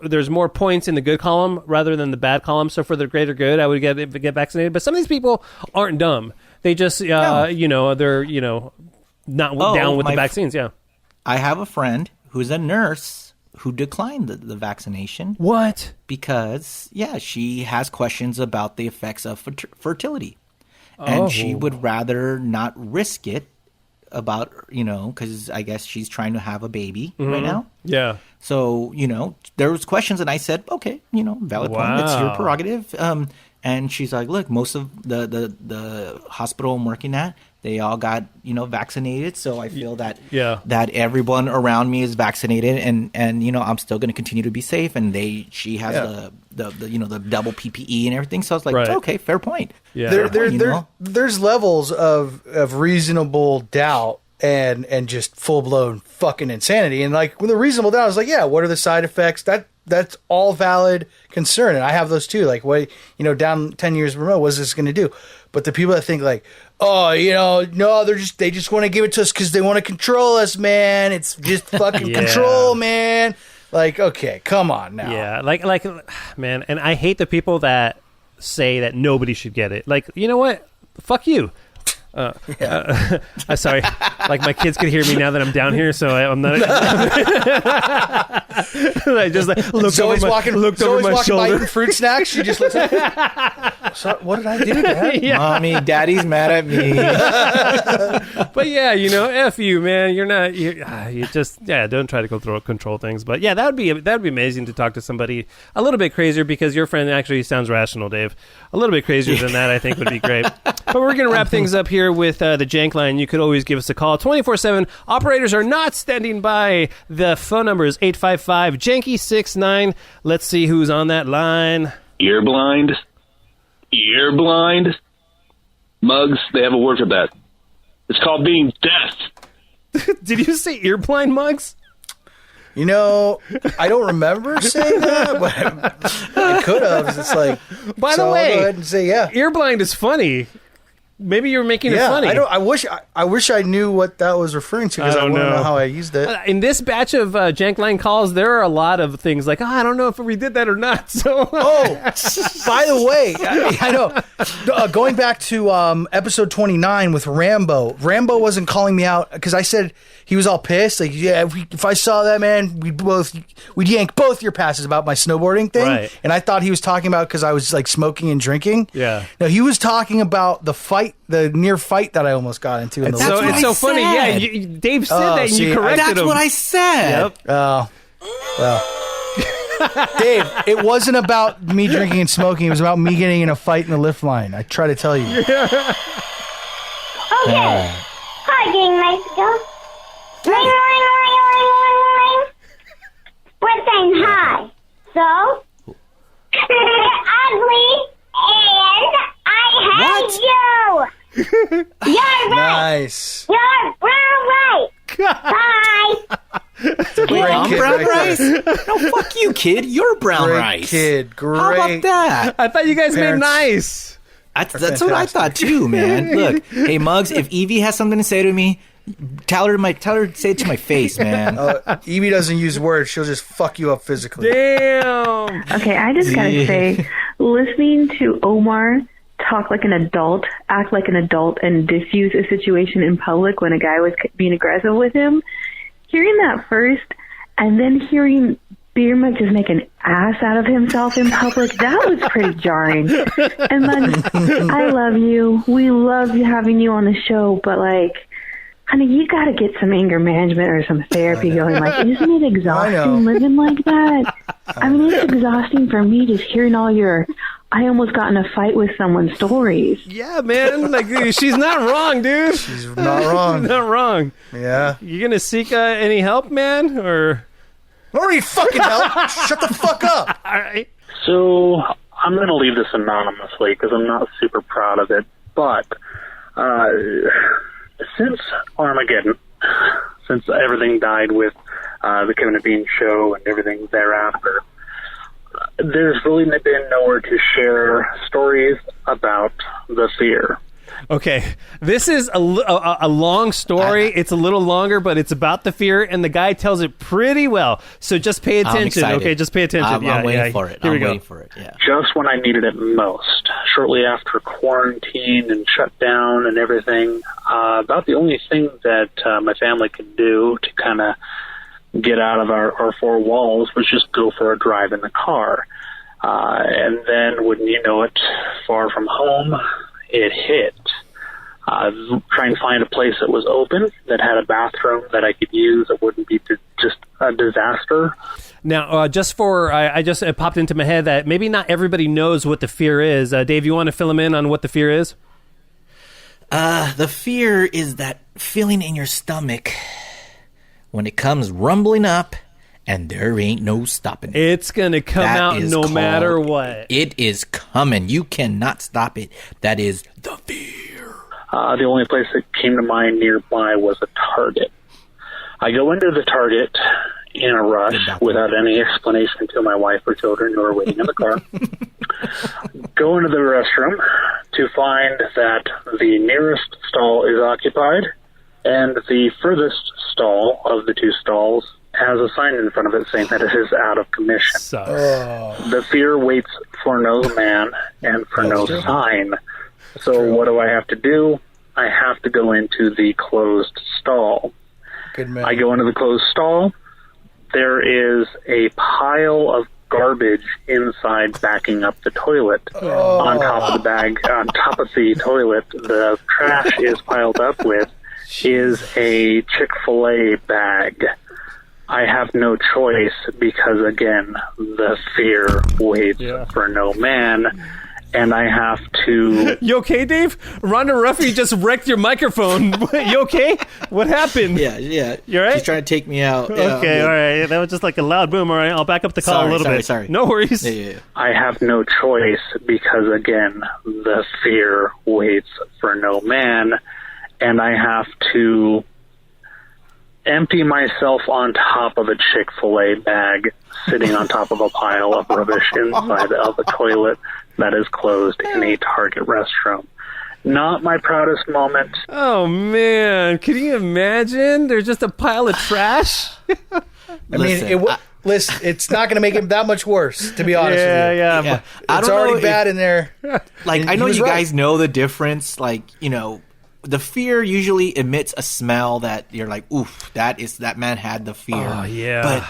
there's more points in the good column rather than the bad column. So for the greater good, I would get vaccinated. But some of these people aren't dumb. They just, they're, not down with the vaccines. Yeah. I have a friend who's a nurse who declined the vaccination. What? Because, she has questions about the effects of fertility. And she would rather not risk it because I guess she's trying to have a baby right now. Yeah. So, there was questions and I said, okay, valid point. It's your prerogative. And she's like, look, most of the hospital I'm working at, they all got, vaccinated. So I feel that that everyone around me is vaccinated and I'm still going to continue to be safe. And she has the double PPE and everything. So I was like, okay, fair point. Yeah. There's levels of reasonable doubt and just full blown fucking insanity. And like with the reasonable doubt, I was like, what are the side effects? That's all valid concern. And I have those too. Like, what, down 10 years remote, what's this going to do? But the people that think like, oh, no, they just want to give it to us because they want to control us, man. It's just fucking control, man. Like, okay, come on now. Yeah. Like, man. And I hate the people that say that nobody should get it. Like, you know what? Fuck you. Sorry, like my kids could hear me now that I'm down here, so I'm not. I just looked over my shoulder. By eating fruit snacks. She just looks like, so, what did I do, Dad? Yeah. Mommy, Daddy's mad at me. But yeah, F you, man. You're not. You just don't try to control things. But yeah, that'd be amazing to talk to somebody a little bit crazier, because your friend actually sounds rational, Dave. A little bit crazier than that, I think, would be great. But we're gonna wrap things up here with the Jank line. You could always give us a call 24/7. Operators are not standing by. The phone number is 855-JANKY69. Let's see who's on that line. Ear blind. Mugs, they have a word for that. It's called being deaf. Did you say ear blind, Mugs? I don't remember saying that, but I could have. It's like, by the I'll way, go ahead and say yeah. Ear blind is funny. Maybe you were making it funny. I wish I knew what that was referring to, because I want to know how I used it. In this batch of Jank line calls, there are a lot of things like, I don't know if we did that or not. So, by the way, I know. Going back to episode 29 with Rambo wasn't calling me out because I said he was all pissed. Like, yeah, if I saw that, man, we'd yank both your passes about my snowboarding thing. Right. And I thought he was talking about because I was like smoking and drinking. Yeah. No, he was talking about the near fight that I almost got into. That's what it's so funny. Yeah, Dave said that, and you corrected him. That's what I said. Yep. Oh, well. Dave, it wasn't about me drinking and smoking. It was about me getting in a fight in the lift line. I try to tell you. Okay. Hi, Gang Mexico. Ring, ring, ring, ring, ring, ring. We're saying hi. So, ugly, and I hate you. You're right. Nice. You're brown rice. Bye. Wait, I'm brown rice? No, fuck you, kid. You're brown Great rice. kid. Great. How about that? I thought you guys Parents. made nice. That's what I thought too, man. Look, hey Muggs, if Evie has something to say to me, tell her to say it to my face, man. Evie doesn't use words; she'll just fuck you up physically. Damn. Okay, I just gotta say, listening to Omar talk like an adult, act like an adult, and diffuse a situation in public when a guy was being aggressive with him, hearing that first, and then hearing Beer Mug just make an ass out of himself in public, that was pretty jarring. And then, I love you. We love having you on the show, but honey, you got to get some anger management or some therapy going. Isn't it exhausting living like that? I mean, it's exhausting for me just hearing all your, I almost got in a fight with someone stories. Yeah, man. She's not wrong, dude. She's not wrong. Not wrong. Yeah. You going to seek any help, man? Or... I don't need fucking help. Shut the fuck up. All right. So I'm going to leave this anonymously because I'm not super proud of it. But since Armageddon, since everything died with the Kevin and Bean show and everything thereafter, there's really been nowhere to share stories about the fear. Okay, this is a long story. It's a little longer, but it's about the fear, and the guy tells it pretty well. So just pay attention, okay? Just pay attention. I'm waiting for it. Here we go. Waiting for it. Yeah. Just when I needed it most, shortly after quarantine and shut down and everything, about the only thing that my family could do to kind of get out of our four walls was just go for a drive in the car. And then, wouldn't you know it, far from home, it hit. Trying to find a place that was open, that had a bathroom that I could use, that wouldn't be just a disaster. Now, it popped into my head that maybe not everybody knows what the fear is. Dave, you want to fill them in on what the fear is? The fear is that feeling in your stomach when it comes rumbling up and there ain't no stopping it. It's going to come out no matter what. It is coming. You cannot stop it. That is the fear. The only place that came to mind nearby was a Target. I go into the Target in a rush without any explanation to my wife or children who are waiting in the car. Go into the restroom to find that the nearest stall is occupied and the furthest stall of the two stalls has a sign in front of it saying that it is out of commission. The fear waits for no man and for no sign. So what do I have to do? I have to go into the closed stall. Good man. I go into the closed stall. There is a pile of garbage inside backing up the toilet. On top of the bag, on top of the toilet, the trash is piled up with is a Chick-fil-A bag. I have no choice because, again, the fear waits for no man. And I have to... You okay, Dave? Ronda Ruffy just wrecked your microphone. You okay? What happened? Yeah. You all right? She's trying to take me out. Okay, all right. That was just like a loud boom. All right, I'll back up the call a little bit. Sorry. No worries. Yeah. I have no choice because, again, the fear waits for no man. And I have to empty myself on top of a Chick-fil-A bag sitting on top of a pile of rubbish inside of a toilet that is closed in a Target restroom. Not my proudest moment. Oh, man. Can you imagine? There's just a pile of trash. Listen, it's not going to make it that much worse, to be honest with you. Yeah. It's already bad in there. Like, I know you guys know the difference. Like, you know, the fear usually emits a smell that you're like, oof, that man had the fear. Oh, yeah. But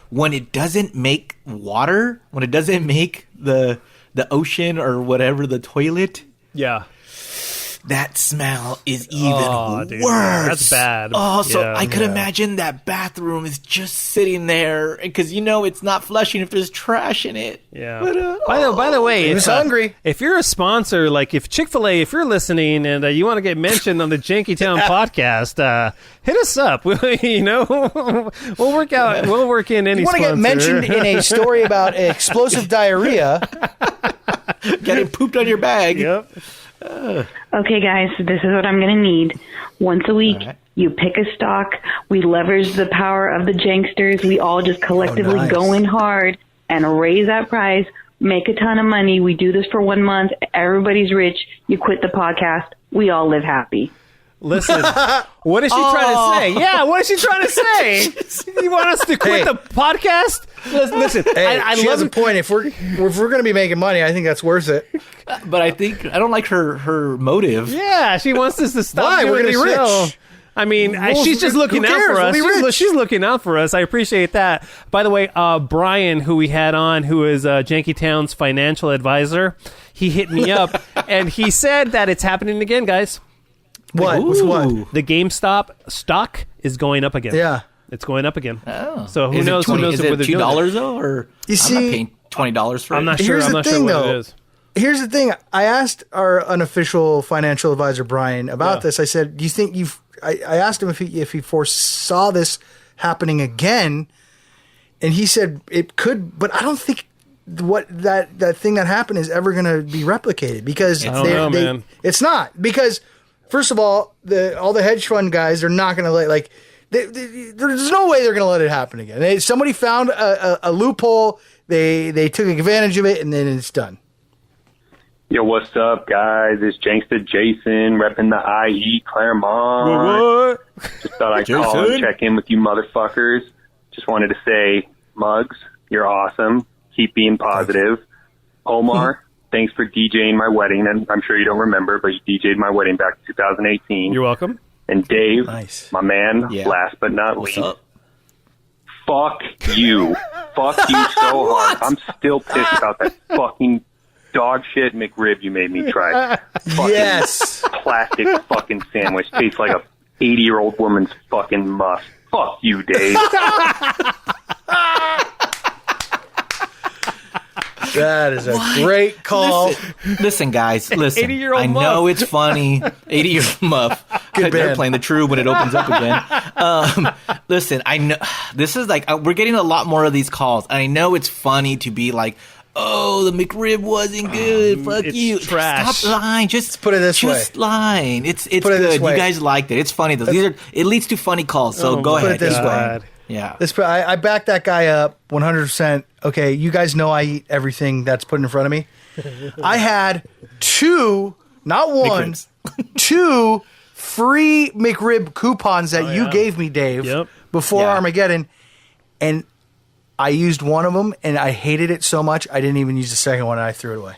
when it doesn't make water, when it doesn't make the ocean or whatever, the toilet. Yeah. That smell is even worse. Dude, that's bad. Oh, so I could imagine that bathroom is just sitting there because it's not flushing if there's trash in it. Yeah. But, by the way, he was hungry. If you're a sponsor, like if Chick-fil-A, if you're listening and you want to get mentioned on the Janky Town podcast, hit us up. We'll work out. We'll work in any. You want to get mentioned in a story about explosive diarrhea? Getting pooped on your bag. Yep. Okay, guys, so this is what I'm going to need. Once a week, you pick a stock. We leverage the power of the Janksters. We all just collectively go in hard and raise that price, make a ton of money. We do this for 1 month. Everybody's rich. You quit the podcast. We all live happy. Listen, what is she trying to say? Yeah, what is she trying to say? You want us to quit the podcast? Listen, I she love has a point. If we're going to be making money, I think that's worth it. But I don't like her motive. Yeah, she wants us to stop. Why? We're going to be show. rich. I mean, she's just looking out for us. She's looking out for us. I appreciate that. By the way, Brian, who we had on, who is Janky Town's financial advisor, he hit me up and he said that it's happening again, guys. What? What? The GameStop stock is going up again. Yeah. It's going up again. Oh. So who knows? Is it $2 though? Or you see, I'm not paying $20 for it. I'm not sure. I'm not sure what it is. Here's the thing. I asked our unofficial financial advisor, Brian, about this. I said, do you think I asked him if he foresaw this happening again. And he said it could, but I don't think that thing that happened is ever going to be replicated because man. It's not. Because first of all, all the hedge fund guys are not going to let there's no way they're going to let it happen again. Somebody found a loophole. They took advantage of it, and then it's done. Yo, what's up, guys? It's Jankster Jason, repping the IE Claremont. What? Just thought I'd call and check in with you motherfuckers. Just wanted to say, Muggs, you're awesome. Keep being positive. Omar, thanks for DJing my wedding. And I'm sure you don't remember, but you DJ'd my wedding back in 2018. You're welcome. And Dave, nice. My man, last but not least, fuck you. Fuck you so hard. I'm still pissed about that fucking dog shit McRib you made me try. Yes. Plastic fucking sandwich. Tastes like a 80-year-old woman's fucking muff. Fuck you, Dave. That is a great call. Listen, guys. Listen. 80-year-old I know it's funny. 80-year-old muff. Good They're band. playing the True when it opens up again. Listen, I know this is like we're getting a lot more of these calls. And I know it's funny to be like, oh, the McRib wasn't good. Fuck it's you. trash. Stop lying. Just put it this way. Just lying. It's Put it good. this way. You guys liked it. It's funny though. It leads to funny calls. So go put ahead. it this God. way. Yeah. I back that guy up 100%. Okay, you guys know I eat everything that's put in front of me. I had two, not one, two free McRib coupons that you gave me, Dave, before Armageddon. And I used one of them, and I hated it so much, I didn't even use the second one, and I threw it away.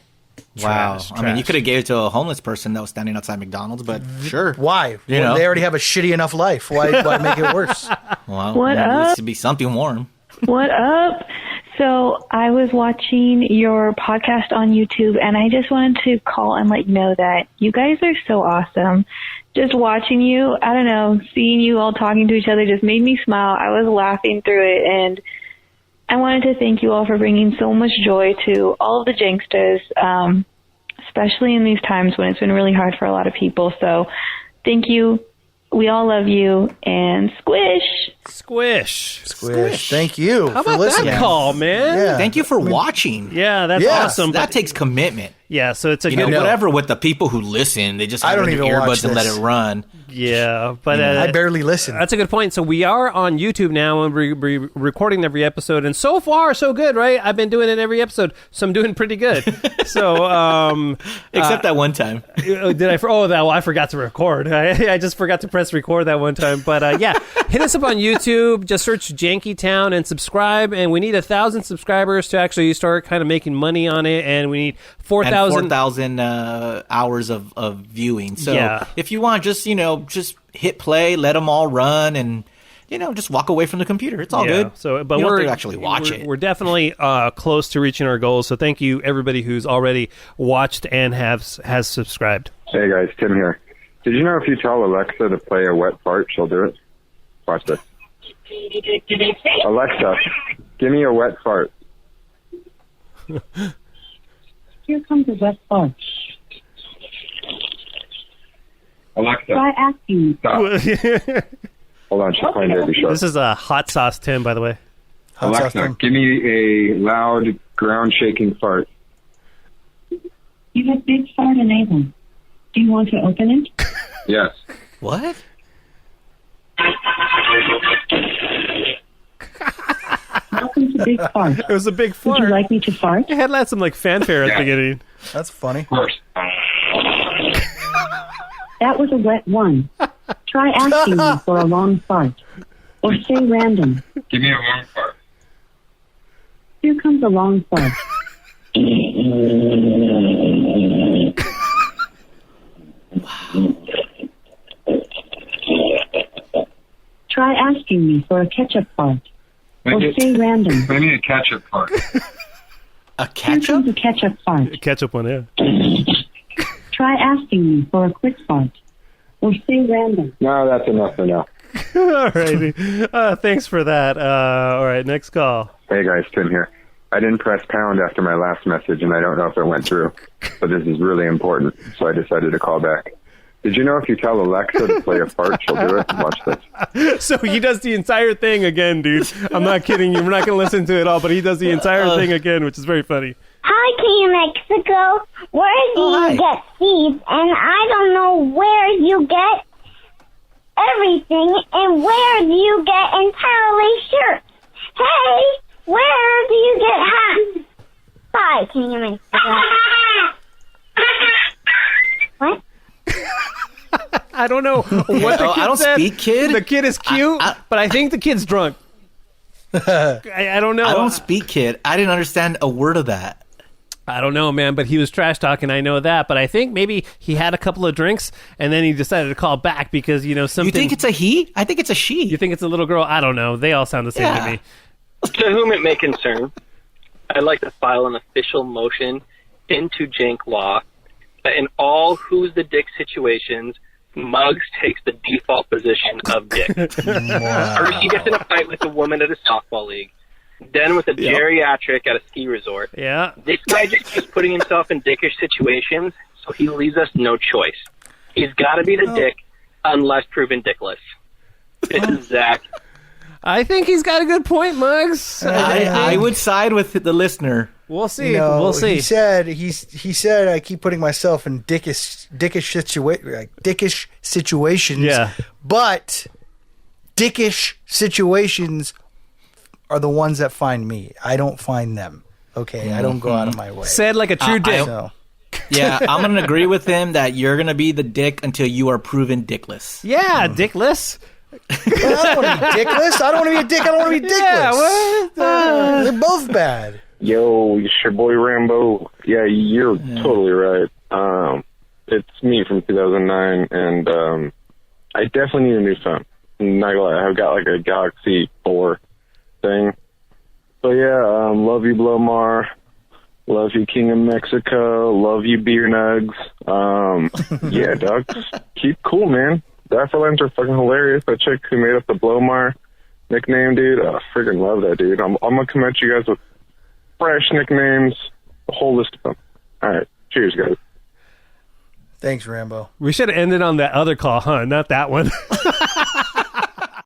Wow. Trash, I mean, you trash. could have gave it to a homeless person that was standing outside McDonald's, but sure. Why? You know. They already have a shitty enough life. Why make it worse? Well, What there up? needs to be something warm. What up? So I was watching your podcast on YouTube, and I just wanted to call and let you know that you guys are so awesome. Just watching you, I don't know, seeing you all talking to each other just made me smile. I was laughing through it, and I wanted to thank you all for bringing so much joy to all of the Janksters, especially in these times when it's been really hard for a lot of people. So thank you. We all love you, and squish. Squish. Thank you How for about listening. that call, man? Yeah. Thank you for watching. Yeah, that's Yeah, awesome. That but- takes commitment. yeah, so it's a You know, good whatever with the people who listen, they just I have don't their even watch earbuds and let this. it run. Yeah, but I barely listen. that's a good point. So we are on YouTube now, and we're recording every episode, and so far so good, right? I've been doing it every episode, so I'm doing pretty good. So Except that one time. did I? I forgot to record. I just forgot to press record that one time. But yeah, hit us up on YouTube. Just search Janky Town and subscribe. And we need 1,000 subscribers to actually start kind of making money on it. And we need 4,000. 4,000 hours of viewing. So Yeah. if you want, just hit play, let them all run, and just walk away from the computer. It's all good. So, but you don't we're have to actually watch it. We're definitely close to reaching our goals. So thank you everybody who's already watched and has subscribed. Hey guys, Tim here. Did you know if you tell Alexa to play a wet fart, she'll do it? Watch this. Alexa, give me a wet fart. Here comes a wet fart. Alexa, Try asking. stop. Hold on, she's playing Baby Shark. This is a hot sauce Tim, by the way. Alexa, give me a loud, ground-shaking fart. You have big fart enabled. Do you want to open it? Yes. What? Welcome to Big Fart. It was a big fart. Would you like me to fart? It had some like fanfare at the beginning. That's funny. Of course. That was a wet one. Try asking me for a long fart. Or say random. Give me a long fart. Here comes a long fart. Try asking me for a ketchup fart. Or say random. I need a ketchup fart. A Here comes a ketchup fart. Ketchup one, yeah. Try asking me for a quick fart. Or say random. No, that's enough for now. All righty. Thanks for that. All right, next call. Hey guys, Tim here. I didn't press pound after my last message, and I don't know if it went through, but this is really important, so I decided to call back. Did you know if you tell Alexa to play a fart, she'll do it? Watch this. So he does the entire thing again, dude. I'm not kidding you. We're not going to listen to it all, but he does the entire thing again, which is very funny. Hi, Team Mexico. Where do you get seeds? And I don't know where you get everything, and where do you get entirely shirts? Hey, where do you get hats? Bye, Team Mexico. What? I don't know what the kid I don't said. speak, kid. The kid is cute, but I think the kid's drunk. I don't know. I don't speak, kid. I didn't understand a word of that. I don't know, man, but he was trash talking. I know that, but I think maybe he had a couple of drinks and then he decided to call back because something. You think it's a he? I think it's a she. You think it's a little girl? I don't know. They all sound the same to me. To whom it may concern, I'd like to file an official motion into Jank Law that in all who's the dick situations, Muggs takes the default position of dick. First, he gets in a fight with a woman at a softball league. Then with a geriatric at a ski resort. Yeah. This guy just keeps putting himself in dickish situations, so he leaves us no choice. He's got to be the dick, unless proven dickless. This is Zach. I think he's got a good point, Muggs. I would side with the listener. We'll see. You know, we'll see. He said I keep putting myself in dickish situations. Yeah. But dickish situations are the ones that find me. I don't find them. Okay, I don't go out of my way. Said like a true dick. Yeah, I'm going to agree with him that you're going to be the dick until you are proven dickless. Yeah, dickless. I don't want to be dickless. I don't want to be a dick. I don't want to be dickless. Yeah, what? They're both bad. Yo, it's your boy Rambo. Yeah, you're totally right. It's me from 2009, and I definitely need a new phone. I'm not gonna lie, I've got like a Galaxy 4 thing. But yeah, love you, Blomar. Love you, King of Mexico. Love you, Beer Nugs. Yeah, dog. Just keep cool, man. The Afro-Lens are fucking hilarious. That chick who made up the Blomar nickname, dude. I freaking love that, dude. I'm gonna come at you guys with fresh nicknames, a whole list of them. All right. Cheers, guys. Thanks, Rambo. We should have ended on that other call, huh? Not that one.